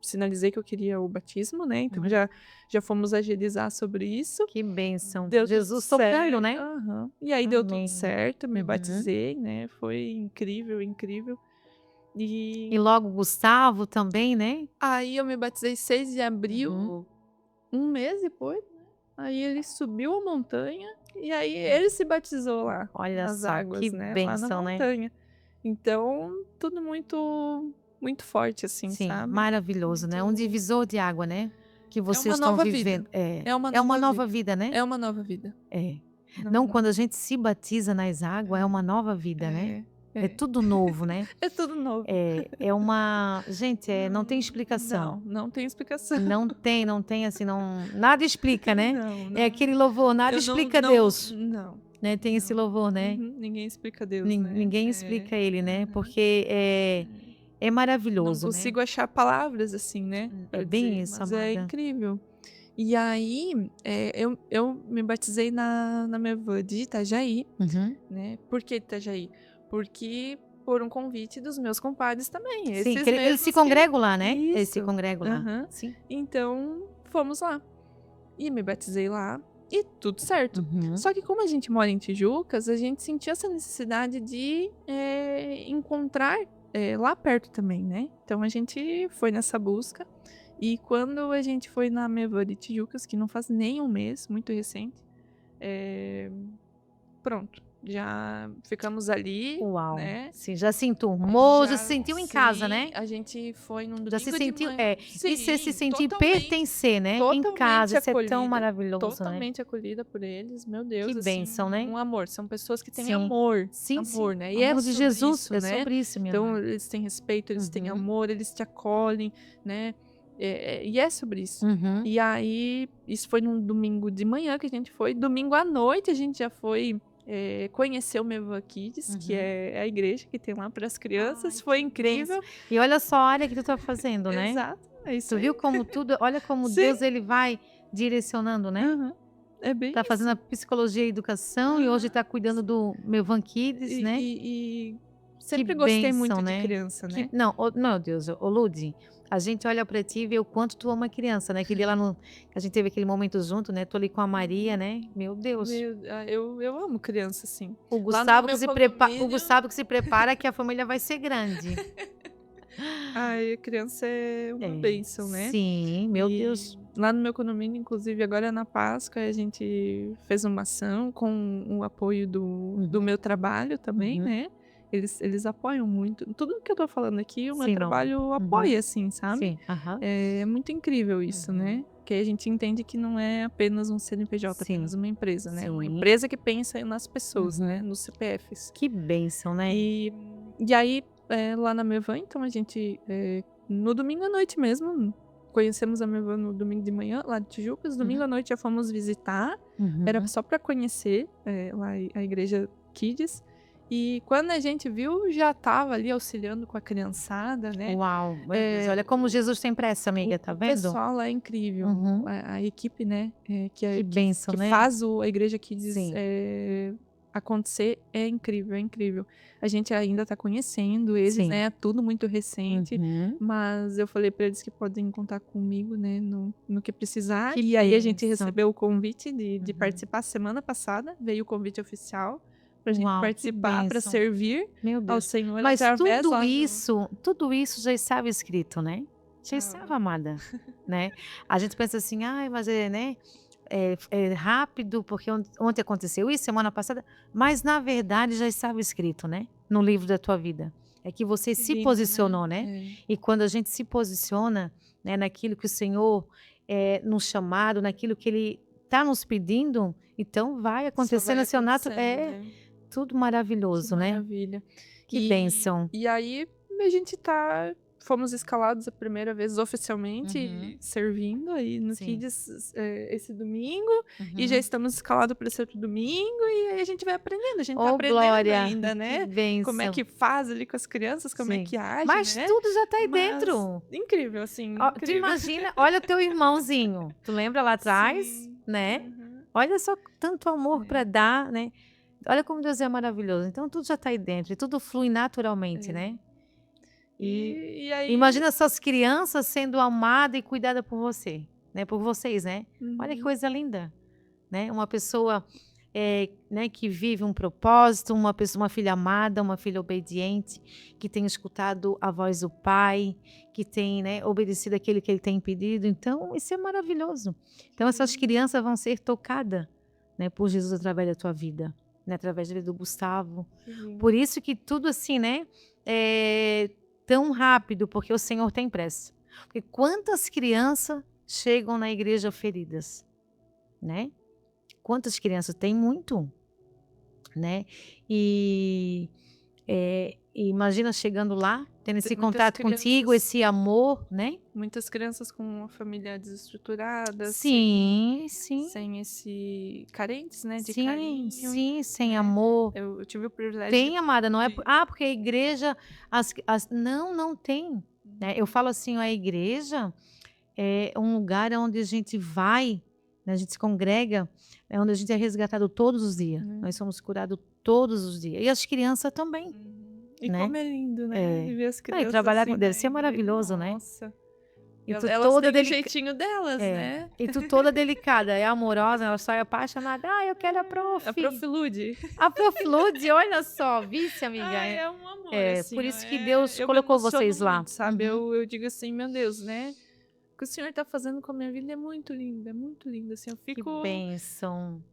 sinalizei que eu queria o batismo, né, então Uhum. já fomos agilizar sobre isso. Que bênção. Deu tudo Jesus tocando, certo. né. Aham. E aí deu tudo Amém. certo, me Uhum. batizei, né, foi incrível, incrível. E E logo Gustavo também, né. aí eu me batizei 6 de Uhum. abril, um mês depois, né, aí ele subiu a montanha, e aí ele se batizou lá, Olha nas só, que águas, né, lá na bênção, né. montanha. Então, tudo muito forte, assim, Sim, sabe. maravilhoso, né, um Muito divisor de água, né, que é vocês uma estão nova vida, vivendo. É, é uma é uma nova nova vida, vida, né. é uma nova vida. É. Não, Não quando a gente se batiza nas águas, é uma nova vida, né. é, É é. tudo novo, né. É tudo novo. É uma gente, não tem explicação. Não tem explicação. Não tem assim, não nada explica, né. Não, É não. aquele louvor, nada Eu explica Deus, não, né, tem esse não. louvor, né. Uhum. Ninguém explica Deus, né. Ninguém explica ele, né, Aham. porque É. é Não maravilhoso, né. consigo achar palavras, assim, né, É pra bem dizer, isso, mas é amada. incrível. E aí, eu me batizei na Mevã de Itajaí, Uhum. né. Por que Itajaí? Porque por um convite dos meus compadres também, Sim, que esses eles se mesmos que congregam lá, né? Eles se isso. congregam lá. Aham. Sim. Então, fomos lá. E me batizei lá, e tudo certo. Uhum. Só que como a gente mora em Tijucas, a gente sentiu essa necessidade de encontrar lá perto também, né? Então a gente foi nessa busca. E quando a gente foi na Meva de Tijucas, que não faz nem um mês, muito recente, eh, pronto, já ficamos ali, Uau! né? Sim, já se enturmou, já se Já sentiu em casa, sim, né? a gente foi num Já se domingo de sentiu manhã. e você se Sim, sentir totalmente, pertencer, né, em casa, totalmente isso é tão acolhida, maravilhoso, né. totalmente acolhida por eles. Meu Que Deus, assim, bênção, né. um amor. São pessoas que têm Sim. Sim, sim. amor, né. E é Amor de sobre Jesus, isso, é né. sobre isso, minha Então amada. eles têm respeito, eles têm Uhum. amor, eles te acolhem, né. E é sobre isso. Uhum. E aí, isso foi num domingo de manhã que a gente foi. Domingo à noite a gente já foi, conhecer o Meva Kids, que Uhum. é a igreja que tem lá para as crianças. Ai, Foi que bênção. incrível. E olha só a área que tu tá fazendo, né. Exato, é isso Tu viu aí. como tudo olha como Sim. Deus ele vai direcionando, né. Aham. É bem Tá fazendo a isso. psicologia e educação e hoje Aham. tá cuidando do Mevan Kids, né. E Que sempre gostei bênção, muito de né. criança, Que né. não, ô meu Deus, ô Lude, a gente olha pra ti e vê o quanto tu ama criança, né, aquele dia lá no a gente teve aquele momento junto, né, tu ali com a Maria, Uhum. né, meu Deus. Eu amo criança, assim. O Lá no Gustavo que meu se prepa o condomínio Gustavo que se prepara que a família vai ser grande. ai, criança é uma É, bênção, né. sim, meu E Deus. lá no meu condomínio, inclusive agora na Páscoa, a gente fez uma ação com o apoio do Uhum, meu trabalho também, uhum. né. Eles apoiam muito. Tudo que eu tô falando aqui, o meu Sim, não. trabalho Uhum. apoia, assim, sabe. Sim, aham. É muito incrível isso, Uhum. né, que aí a gente entende que não é apenas um CNPJ, apenas Sim, uma empresa, né, é uma sim. empresa que pensa nas pessoas, né, Uhum. nos CPFs. Que bênção, né. E e aí, lá na Mevan, então a gente, no domingo à noite mesmo, conhecemos a Mevan no domingo de manhã, lá de Tijucas, domingo Uhum, à noite já fomos visitar, era uhum. só para conhecer, lá a igreja Kids, e quando a gente viu, já estava ali auxiliando com a criançada, né. Uau, meu Deus, Eh, olha como Jesus tem pressa, amiga, tá o vendo? pessoal lá é incrível, Uhum. a equipe, né, Que bênção, que né. faz a Igreja Kids, Sim, acontecer é incrível, é incrível. A gente ainda tá conhecendo eles, sim. né, é tudo muito recente, Uhum. mas eu falei pra eles que podem contar comigo, né, no que precisar, Que e aí a gente bênção. recebeu o convite de Uhum. participar semana passada, veio o convite oficial pra gente Uau, que participar, pra bênção. servir Meu ao Deus. Senhor Mas através lá do tudo isso já estava escrito, né. Já ah, estava, amada, né. A gente pensa assim: "Ai, mas é, né, é rápido, porque ontem aconteceu isso, semana passada", mas na verdade já estava escrito, né, no livro da tua vida. É que você que se lindo, né. posicionou, né. É. E quando a gente se posiciona, né, naquilo que o Senhor, nos chamado, naquilo que Ele está nos pedindo, então vai Só acontecer vai no seu acontecendo, é, né. tudo Que maravilhoso, né. maravilha. Que bênção. E aí a gente fomos escalados a primeira vez oficialmente Uhum. servindo aí no Sim. Kids, esse domingo, e já Uhum. estamos escalados para esse outro domingo, e aí a gente vai aprendendo, a gente tá Oh, aprendendo glória, ainda, que né, como é bênção. que faz ali com as crianças, como é Sim. que age, Mas né, tudo já está aí mas dentro. incrível, assim, Ó, tu incrível. imagina, olha o teu irmãozinho, tu lembra lá atrás, Sim. né, Aham. olha só tanto amor para É, dar, né, olha como Deus é maravilhoso, então tudo já está aí dentro e tudo flui naturalmente, é. né. E Aí imagina essas crianças sendo amada e cuidada por você, né, por vocês, né. Olha que uhum. coisa linda. Né, uma pessoa, né, que vive um propósito, uma filha amada, uma filha obediente, que tem escutado a voz do pai, que tem, né, obedecido aquilo que ele tem pedido, então isso é maravilhoso. Então essas Sim, crianças vão ser tocadas, né, por Jesus através da tua vida, né, através da vida do Gustavo. que lindo. Por isso que tudo assim, né, é tão rápido, porque o Senhor tem pressa. Porque quantas crianças chegam na igreja feridas, né? Quantas crianças? Tem muito, né. E, imagina chegando lá, tendo esse Muitas contato contigo, crianças esse amor, né. Muitas crianças com uma família desestruturada, Sim, sim, sem esse carentes, né, de sim, carinho, sim, sem né. amor. Eu tive o privilégio Tem, amada, não é de porque a igreja não, não tem, né. Eu falo assim, a igreja é um lugar onde a gente vai, né, a gente se congrega, é onde a gente é resgatado todos os dias. Uhum, Nós somos curados todos os dias. E as crianças também, uhum. E né. como é lindo, né, É. e ver as Ah, e crianças trabalhar com assim deve na ser igreja, maravilhoso, né. nossa, E tu Elas toda têm o delica jeitinho delas, é, né? e tu toda delicada, é amorosa, ela sai apaixonada. "Ah, eu quero a A prof". Prof. Lude. A prof. Lude, olha só, vice amiga, Ai, é um amor, por assim, ó, isso que Deus eu me colocou emociono vocês lá. muito, sabe? Uhum. Eu digo assim, meu Deus, né? O que o Senhor tá fazendo com a minha vida é muito lindo, assim, eu Que fico bênção.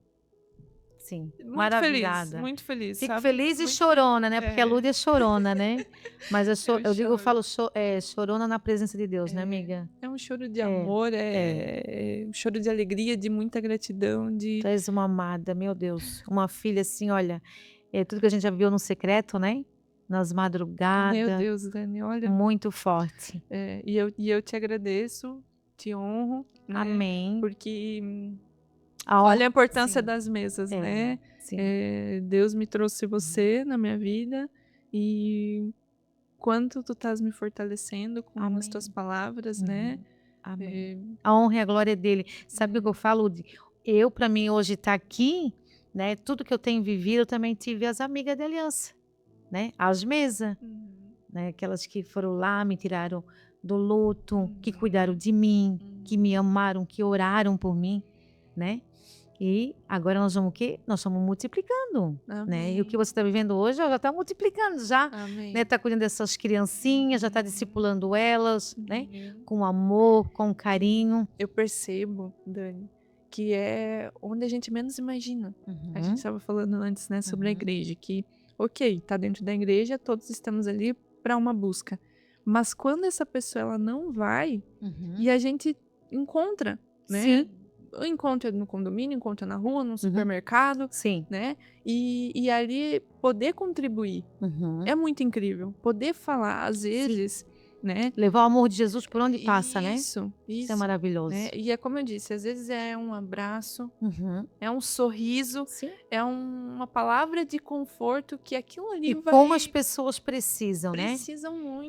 Sim, maravilhada. muito feliz, Fico sabe? feliz e Muito chorona, né, porque a é, Lude é chorona, né. Mas eu eu digo eu choro. falo chorona na presença de Deus, né, É, amiga. é um choro de É, amor, é. é um choro de alegria, de muita gratidão, Tu de és uma amada, meu Deus, uma filha assim, olha, tudo que a gente já viu no secreto, né, nas meu madrugada, Deus, Dani, olha, muito forte. e eu te agradeço, te honro, né? Amém. Porque A olha a honra importância sim, das mesas, é, né? sim. Deus me trouxe Uhum. você na minha vida e quanto tu estás me fortalecendo com as tuas Amém. palavras, né? Uhum. Amém. Eh, A honra e a glória é dele. Sabe o que é, eu falo? Eu, para mim, hoje estar aqui, né? Tudo que eu tenho vivido, eu também tive as amigas de aliança, né? As mesas, uhum, né? Aquelas que foram lá, me tiraram do luto, que cuidaram uhum, de mim, que me uhum. amaram, que oraram por mim, né? E agora nós vamos o quê? Nós estamos multiplicando, né? E o que Amém, você está vivendo hoje, ó, já está multiplicando já, né? amém. Está cuidando dessas criancinhas, já está Uhum, discipulando elas, né? uhum. Com amor, com carinho. Eu percebo, Dani, que é onde a gente menos imagina. A gente Uhum, estava falando antes, né, sobre a uhum, igreja, que, ok, tá dentro da igreja, todos estamos ali para uma busca. Mas quando essa pessoa ela não vai uhum. e a gente encontra, né? Sim, Encontra no condomínio, encontra na rua, no uhum, supermercado, sim, né? E ali poder contribuir uhum, é muito incrível. Poder falar, às sim. vezes, né? Levar o amor de Jesus por onde passa, né? Isso é Isso, né. maravilhoso. E é como eu disse, às vezes é um abraço, Uhum, é um sorriso, sim. é uma palavra de conforto que aquilo ali E como as vai pessoas precisam, né?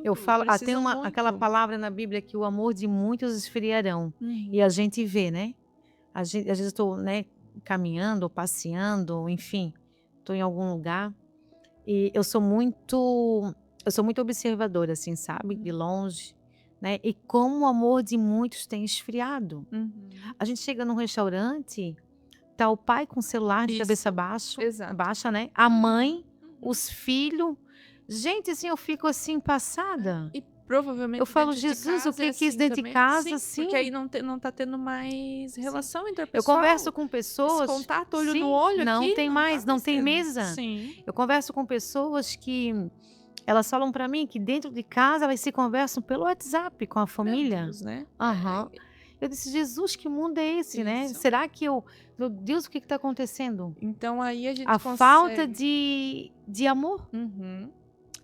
Eu falo, tem precisam aquela muito. palavra na Bíblia que o amor de muitos esfriarão. E a Uhum, gente vê, né? Às vezes eu estou, né, caminhando ou passeando, enfim, estou em algum lugar e eu sou muito observadora, assim, sabe, de uhum, longe, né? E como o amor de muitos tem esfriado. uhum. A gente chega num restaurante, tá o pai com o celular de cabeça Isso, exato. baixa, né? A Uhum, mãe, uhum. os filhos. Gente, assim, eu fico assim passada. E Eu provavelmente falo: dentro de "Jesus, o casa é que que isso assim dentro de também. casa?" Sim, porque Sim, aí não tá tendo mais sim. relação Eu converso interpessoal. com Esse pessoas contato olho no sim, olho não aqui tem não tá mais, não mais tem tendo. mesa. Sim. Eu converso com pessoas que elas falam para mim que dentro de casa elas se conversam pelo WhatsApp com a Meu família. Deus, né. Aham. Eu disse: "Jesus, que mundo é esse, né? Isso. Será que eu meu Deus, o que está acontecendo?" Então aí a A gente falta consegue de amor. uhum.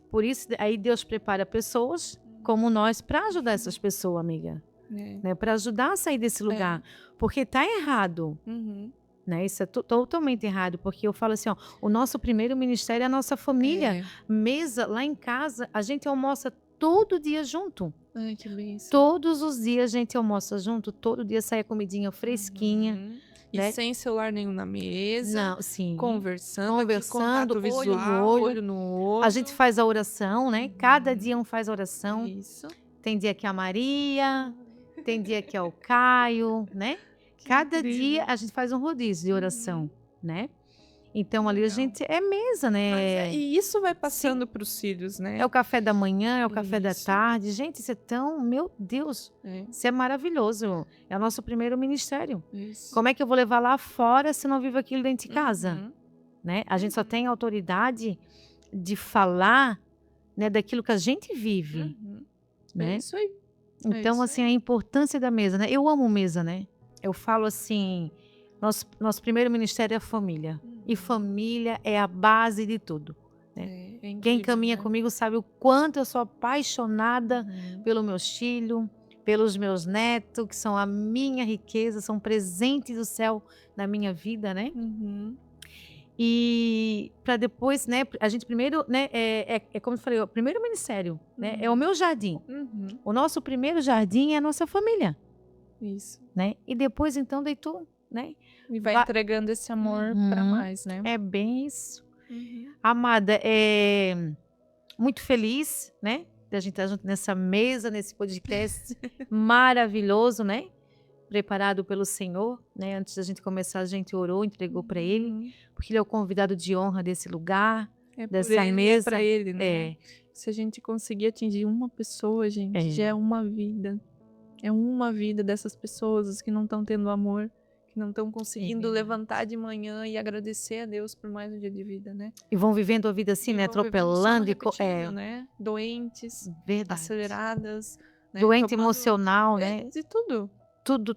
Por isso, aí Deus prepara pessoas como nós para ajudar essas pessoas, amiga, É, né, para ajudar a sair desse é. lugar, porque tá errado, Uhum. né, isso é totalmente errado, porque eu falo assim, ó, o nosso primeiro ministério é a nossa família, É. mesa lá em casa, a gente almoça todo dia junto, Ai, que bênção. todos os dias a gente almoça junto, todo dia sai a comidinha fresquinha, Uhum. E né. sem celular nenhum na mesa, Não, sim, conversando aqui, conversando, contato olho no visual, olho. olho no A gente olho. faz a oração, né, cada Uhum. dia um faz oração. Isso. Tem dia que é a Maria, tem dia que é o Caio, né. Que Cada dia incrível. a gente faz um rodízio de Uhum. oração, né. Que Então ali a legal. gente é mesa, Mas né. e isso vai Sim, passando para os filhos, é o né. café da manhã, é o café da Isso. tarde. Gente, isso é tão meu Deus, É, isso é maravilhoso. É o nosso primeiro ministério. isso. Como é que eu vou levar lá fora se não vivo aquilo dentro de casa, Uhum. né. A gente só Uhum. tem autoridade de falar, né, daquilo que a gente vive, Uhum. É né. isso aí. É Então, isso assim, aí. a importância da mesa, né. Eu amo mesa, né. Eu falo assim, nosso primeiro ministério é a família, e Uhum. família é a base de tudo, né. É Quem incrível, caminha né. comigo sabe o quanto eu sou apaixonada Uhum. pelo meus filhos, pelos meus netos, que são a minha riqueza, são presentes do céu na minha vida, né. Uhum. E para depois, né, a gente primeiro, né, é como eu falei, o primeiro ministério, né, é o Uhum. meu jardim. Uhum. O nosso primeiro jardim é a nossa família. Isso. Né, e depois então daí tu, né, E vai vai entregando esse amor para uhum, mais, né. é bem isso. Uhum. Amada, muito feliz, né, da gente estar junto nessa mesa, nesse podcast maravilhoso, né? Preparado pelo Senhor, né? Antes da gente começar, a gente orou, entregou para Ele, porque Ele é o convidado de honra desse lugar, É por dessa ele, é mesa. pra ele, né? É, Se a gente conseguir atingir uma pessoa, gente, É. já é uma vida. É uma vida dessas pessoas que não estão tendo amor, que não estão conseguindo verdade. levantar de manhã e agradecer a Deus por mais um dia de vida, né? e vão vivendo a vida assim, E né? vão vivendo só no Atropelando, repetido, né? Doentes, verdade. aceleradas, né? Doente Tomando emocional, né? de tudo. Tudo,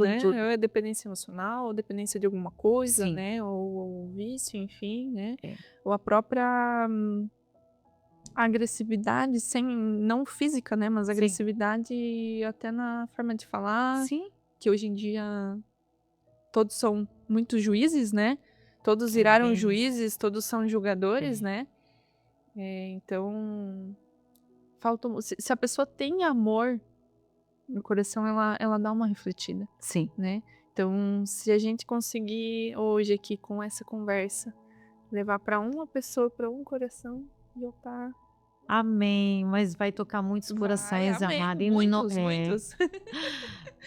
Né? tudo. É dependência emocional, ou dependência de alguma coisa, Sim. né? Ou vício, enfim, né? É. Ou a própria agressividade, não física, né? Mas Sim. agressividade até na forma de falar, Sim, que hoje em dia todos são muito juízes, né? Todos É viraram bem juízes, todos são julgadores, É. né? Então, se a pessoa tem amor no coração, ela dá uma refletida, sim. né? Então, se a gente conseguir hoje aqui com essa conversa levar para uma pessoa, para um coração, já tá. Amém. Mas vai tocar muitos corações, Amém. amada. Muitos.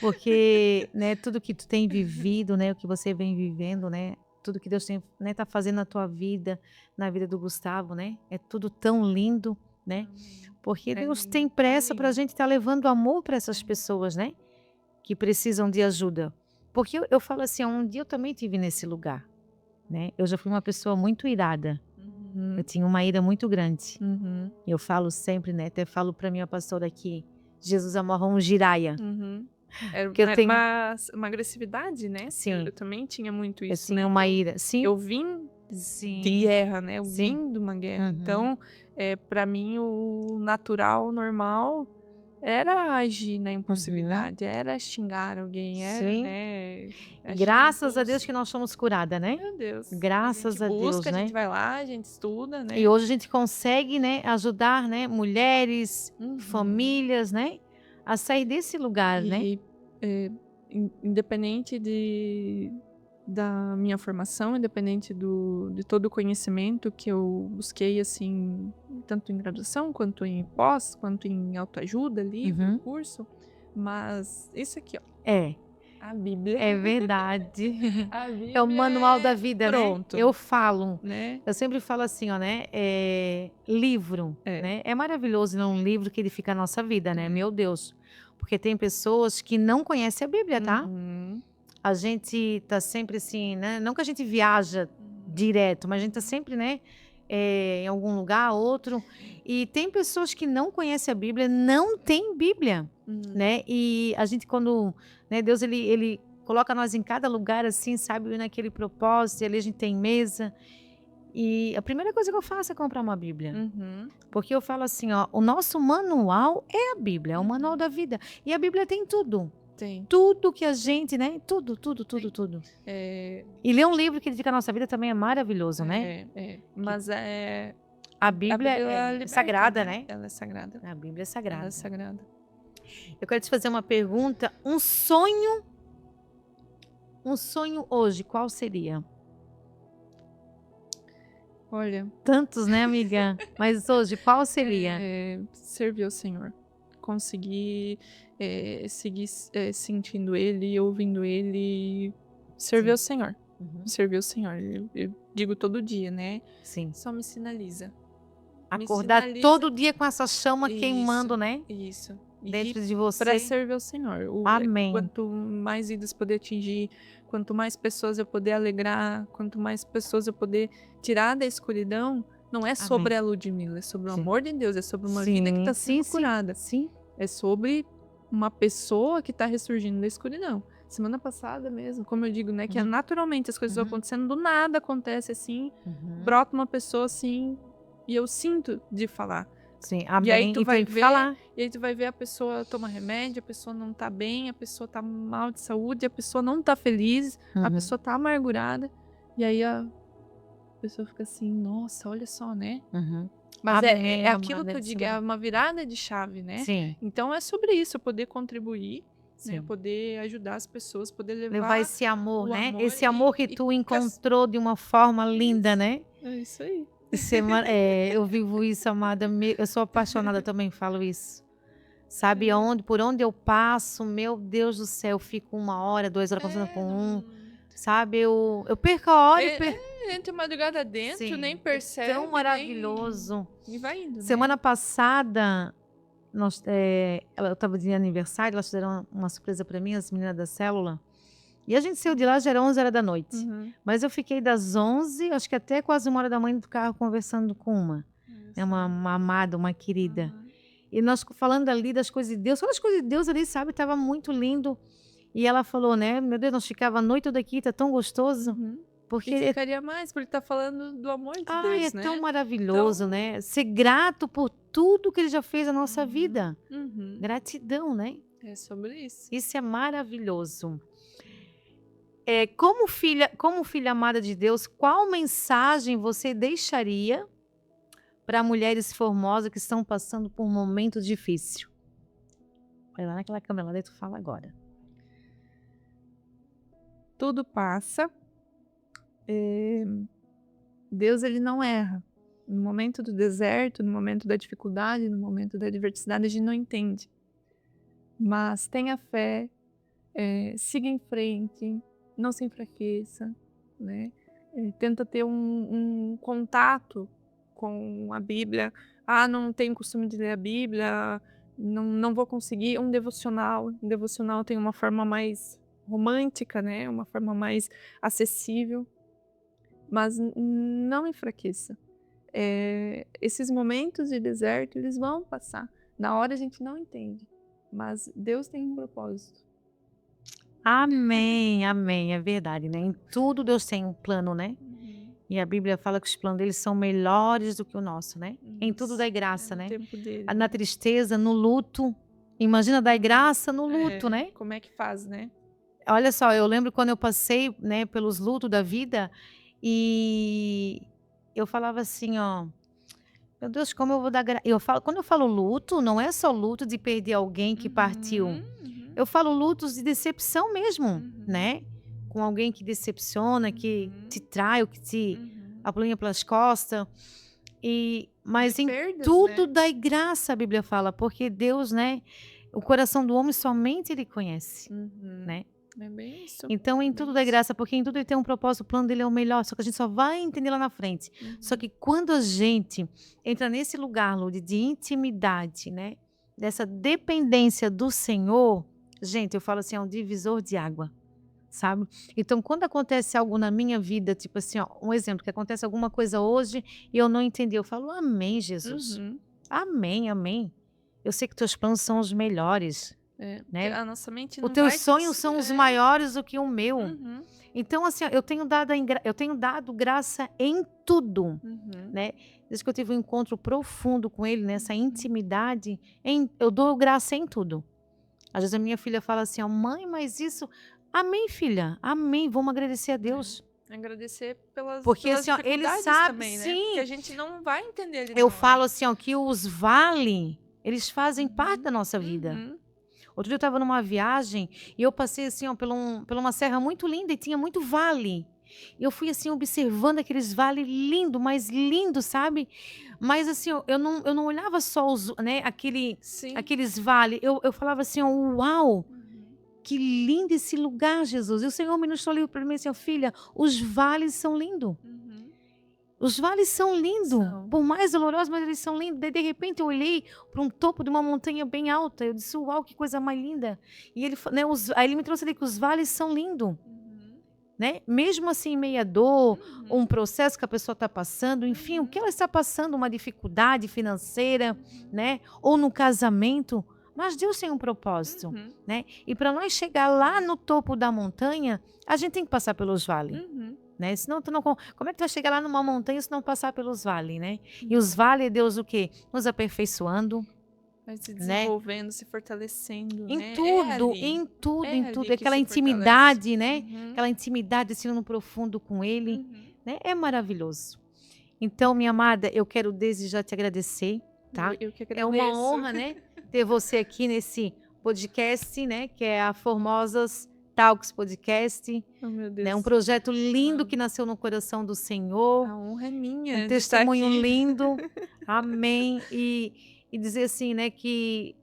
Porque, né, tudo que tu tem vivido, né, o que você vem vivendo, né, tudo que Deus tem, né, tá fazendo na tua vida, na vida do Gustavo, né, é tudo tão lindo, né, porque É Deus lindo, tem é pressa para a lindo. gente estar levando amor para essas pessoas, né, que precisam de ajuda. Porque eu falo assim, um dia eu também tive nesse lugar, né, eu já fui uma pessoa muito irada, Uhum, eu tinha uma ira muito grande. uhum, Eu falo sempre, né, até falo para minha pastora aqui, Jesus amarrou um giraia. uhum. Era Que eu tenho uma agressividade, né? Sim. Eu também tinha muito Eu isso, tinha né? uma ira. Sim. Eu vim de Sim. guerra, né? Eu Sim. vim de uma guerra. Uhum. Então, para mim, o natural, o normal, era agir na impulsividade, era xingar alguém, era, Sim. né? agir no Graças a Deus impulso. que nós somos curadas, né? Meu Deus. Graças a a gente busca, Deus, a gente né? vai lá, a gente estuda, né? E hoje a gente consegue, né, ajudar, né, mulheres, Uhum. famílias, né, a sair desse lugar, né? E independente da minha formação, independente de todo o conhecimento que eu busquei, assim, tanto em graduação, quanto em pós, quanto em autoajuda, livro, Uhum. curso, mas isso aqui, ó, É, a Bíblia. é verdade. A Bíblia É o manual da vida, pronto, né? Eu falo, né? eu sempre falo assim, ó, né? Livro, É. né? É maravilhoso ler um livro que edifica a nossa vida, né? É. Meu Deus. Porque tem pessoas que não conhecem a Bíblia, tá? Uhum. A gente tá sempre assim, né? Não que a gente viaja direto, mas a gente tá sempre, né? Em algum lugar, outro. E tem pessoas que não conhecem a Bíblia, não tem Bíblia, né? E a gente quando, né? Deus ele coloca nós em cada lugar assim, sabe, naquele propósito. E ali a gente tem mesa. E a primeira coisa que eu faço é comprar uma Bíblia. Uhum. Porque eu falo assim, ó, o nosso manual é a Bíblia, é o manual da vida. E a Bíblia tem tudo. Tem. Tudo que a gente, né? Tudo. É, E ler um livro que edifica a nossa vida também é maravilhoso, né? Mas A a Bíblia é liberta, sagrada, né? Ela é sagrada. A Bíblia é Ela sagrada. é sagrada. Eu quero te fazer uma pergunta. Um sonho hoje, qual seria? Olha, Tantos, né, amiga? Mas hoje, qual seria? servir ao Senhor. Conseguir seguir sentindo Ele, ouvindo Ele. Servir Sim. ao Senhor. Uhum. Servir ao Senhor. Eu digo todo dia, né? Sim. Só me sinaliza. Acordar sinaliza- todo dia com essa chama Isso, queimando, né? Isso. Dentro de Para você. servir ao Senhor. Amém. Quanto mais vidas poder atingir, quanto mais pessoas eu poder alegrar, quanto mais pessoas eu poder tirar da escuridão, não é sobre a Ludmilla, é sobre o Sim. amor de Deus, é sobre uma vida que está sendo curada. Sim. É sobre uma pessoa que está ressurgindo da escuridão. Semana passada mesmo, como eu digo, né, que naturalmente as coisas vão acontecendo, do nada acontece assim, brota uma pessoa assim, e eu sinto de falar. Sim, amém. E aí tu vai tem que ver, falar. e aí tu vai ver a pessoa toma remédio, a pessoa não tá bem, a pessoa tá mal de saúde, a pessoa não tá feliz, a pessoa tá amargurada. E aí a pessoa fica assim, nossa, olha só, né? Mas é aquilo que eu digo, é uma virada de chave, né? Sim. Então é sobre isso, eu poder contribuir, Sim. né? Poder ajudar as pessoas, poder Levar esse amor, o né? amor Esse amor que tu encontrou de uma forma linda, né? É isso aí. Eu vivo isso, amada. Eu sou apaixonada também, falo isso. Sabe, por onde eu passo, meu Deus do céu, eu fico 1 hora, 2 horas conversando com sabe, eu perco a hora Entra madrugada dentro, nem percebe. tão maravilhoso. E vai indo, Semana passada, eu estava de aniversário, elas fizeram uma surpresa para mim, as meninas da célula. E a gente saiu de lá, já era 11 horas da noite. Mas eu fiquei das 11, acho que até quase 1 hora da manhã do carro conversando com uma amada, uma querida. E nós falando ali das coisas de Deus, só as coisas de Deus ali, sabe? Tava muito lindo. E ela falou, né? Meu Deus, nós ficava a noite toda aqui, tá tão gostoso. Porque E ficaria mais, porque tá falando do amor de Deus, né? É tão maravilhoso, né? Ser grato por tudo que ele já fez na nossa vida. Gratidão, né? É sobre isso. Isso é maravilhoso. Como filha amada de Deus, qual mensagem você deixaria para mulheres formosas que estão passando por um momento difícil? Vai lá naquela câmera lá dentro e fala agora. Tudo passa. Deus, ele não erra. No momento do deserto, no momento da dificuldade, no momento da adversidade, a gente não entende. Mas tenha fé, siga em frente, não se enfraqueça, né? Tenta ter um contato com a Bíblia. Não tenho costume de ler a Bíblia, não vou conseguir. Um devocional tem uma forma mais romântica, né? Uma forma mais acessível. Mas não enfraqueça. Esses momentos de deserto, eles vão passar. Na hora a gente não entende, mas Deus tem um propósito. Amém, amém, é verdade, né? Em tudo Deus tem um plano, né? E a Bíblia fala que os planos deles são melhores do que o nosso, né? Em tudo dai graça, né? Tempo dele. Na tristeza, no luto. Imagina dar graça no luto, né? Como é que faz, né? Olha só, eu lembro quando eu passei, né, pelos lutos da vida e eu falava assim, ó, meu Deus, como eu vou dar graça? Quando eu falo luto, não é só luto de perder alguém que partiu. Eu falo lutos de decepção mesmo, né? Com alguém que decepciona, que te trai, ou que te apunha pelas costas. Mas em perdas, tudo né? dai graça, a Bíblia fala, porque Deus, né? O coração do homem somente ele conhece, né? É bem isso. Então, em tudo dá graça, porque em tudo ele tem um propósito, o plano dele é o melhor, só que a gente só vai entender lá na frente. Só que quando a gente entra nesse lugar, Lud, de intimidade, né? Dessa dependência do Senhor, gente, eu falo assim, é um divisor de água, sabe? Então, quando acontece algo na minha vida, tipo assim, ó, um exemplo, que acontece alguma coisa hoje e eu não entendi, eu falo, amém, Jesus. Amém, amém. Eu sei que teus planos são os melhores. Né? A nossa mente não Os teus vai sonhos são os maiores do que o meu. Então, assim, eu tenho dado graça em tudo, né? Desde que eu tive um encontro profundo com ele, nessa intimidade, eu dou graça em tudo. Às vezes a minha filha fala assim, ó, mãe, mas isso... Amém, filha, amém, vamos agradecer a Deus. Agradecer pelas Porque assim, ó, ele sabe, também, né? sim. Porque a gente não vai entender ele. Eu falo assim, ó, que os vales, eles fazem parte da nossa vida. Outro dia eu estava numa viagem e eu passei assim, ó, por uma serra muito linda e tinha muito vale. E eu fui assim observando aqueles vales lindo, mais lindo, sabe? Mas assim, ó, eu não olhava só né, aqueles vales. Eu falava assim, ó, uau! Que lindo esse lugar, Jesus. E o Senhor ministrou ali para mim assim, ó, filha, os vales são lindos. Os vales são lindos, por mais dolorosos, mas eles são lindos. Daí, de repente, eu olhei para um topo de uma montanha bem alta. Eu disse, uau, que coisa mais linda. E ele, né, aí ele me trouxe ali que os vales são lindos. Né? Mesmo assim, em meio a dor, um processo que a pessoa está passando, enfim, o que ela está passando, uma dificuldade financeira, né? Ou no casamento, mas Deus tem um propósito. Né? E para nós chegar lá no topo da montanha, a gente tem que passar pelos vales. Né? Senão como é que tu vai chegar lá numa montanha se não passar pelos vales, né? E os vales é Deus o quê? Nos aperfeiçoando. Vai se desenvolvendo, né? Se fortalecendo. Em né? tudo. Aquela intimidade, né? Aquela intimidade, assim, no profundo com Ele. Né? É maravilhoso. Então, minha amada, eu quero desde já te agradecer, tá? Eu que agradeço. É uma honra, né? Ter você aqui nesse podcast, né? Que é a Formosas Talks Podcast, Oh, meu Deus. né? Um projeto lindo que nasceu no coração do Senhor. A honra é minha. Um de testemunho estar aqui. lindo. Amém. E dizer assim, né, que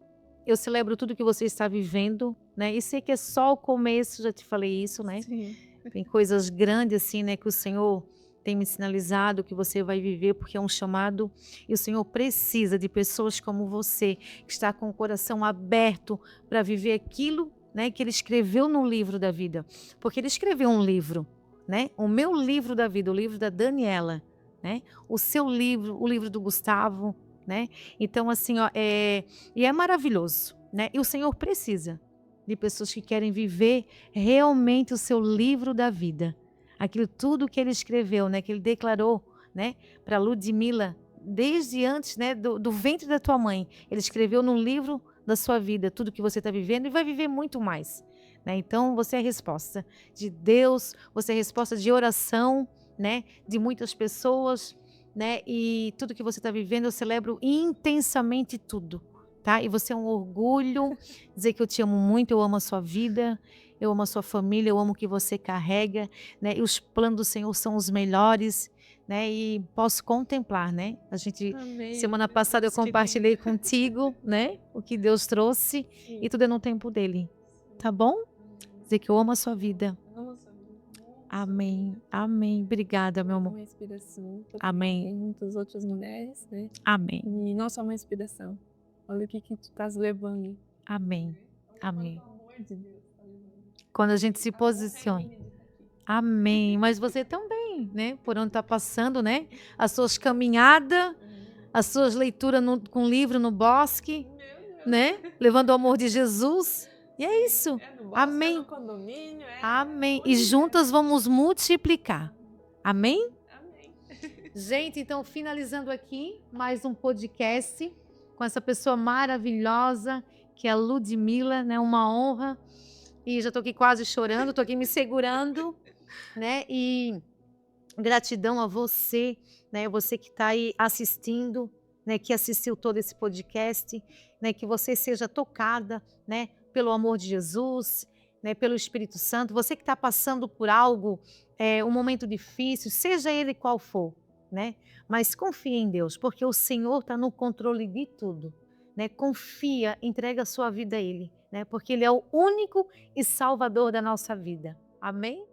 eu celebro tudo que você está vivendo, né? E sei que é só o começo, já te falei isso, né? Sim. Tem coisas grandes assim, né, que o Senhor tem me sinalizado que você vai viver, porque é um chamado e o Senhor precisa de pessoas como você, que está com o coração aberto para viver aquilo, né, que ele escreveu no livro da vida. Porque ele escreveu um livro, né? O meu livro da vida, o livro da Daniela, né? O seu livro, o livro do Gustavo, né? Então assim, ó, e é maravilhoso, né? E o Senhor precisa de pessoas que querem viver realmente o seu livro da vida. Aquilo tudo que ele escreveu, né, que ele declarou, né, para Ludmila, desde antes, né, do ventre da tua mãe. Ele escreveu no livro da sua vida, tudo que você está vivendo e vai viver muito mais. Né? Então, você é a resposta de Deus, você é a resposta de oração, né, de muitas pessoas, né, e tudo que você está vivendo, eu celebro intensamente tudo. Tá? E você é um orgulho, dizer que eu te amo muito, eu amo a sua vida, eu amo a sua família, eu amo o que você carrega, né? E os planos do Senhor são os melhores, né? E posso contemplar, né? A gente, Amém. semana Meu passada eu Deus, que compartilhei lindo. contigo, né? O que Deus trouxe Sim. e tudo é no tempo dele, tá bom? Dizer que eu amo a sua vida. Amo a sua vida. Amém, amém. Obrigada, meu amor. Uma inspiração para Amém, muitas outras mulheres, né? amém, E não só uma inspiração. Olha o que tu estás levando. amém, amém. Pelo amor de Deus, tá levando. Quando a gente se posiciona. Amém. Mas você também, né? Por onde está passando, né? As suas caminhadas, as suas leituras com livro no bosque, né? Levando o amor de Jesus. E é isso. É no bosque, Amém. é no condomínio, Amém. E juntas vamos multiplicar. Amém? Amém. Gente, então finalizando aqui mais um podcast com essa pessoa maravilhosa que é a Ludmila, né? Uma honra. E já tô aqui quase chorando, tô aqui me segurando, né? E gratidão a você, né? Você que está aí assistindo, né? Que assistiu todo esse podcast, né? Que você seja tocada, né? Pelo amor de Jesus, né? Pelo Espírito Santo. Você que está passando por algo, um momento difícil, seja ele qual for, né? Mas confie em Deus, porque o Senhor está no controle de tudo, né? Confia, entrega a sua vida a Ele, né? Porque Ele é o único e Salvador da nossa vida. Amém?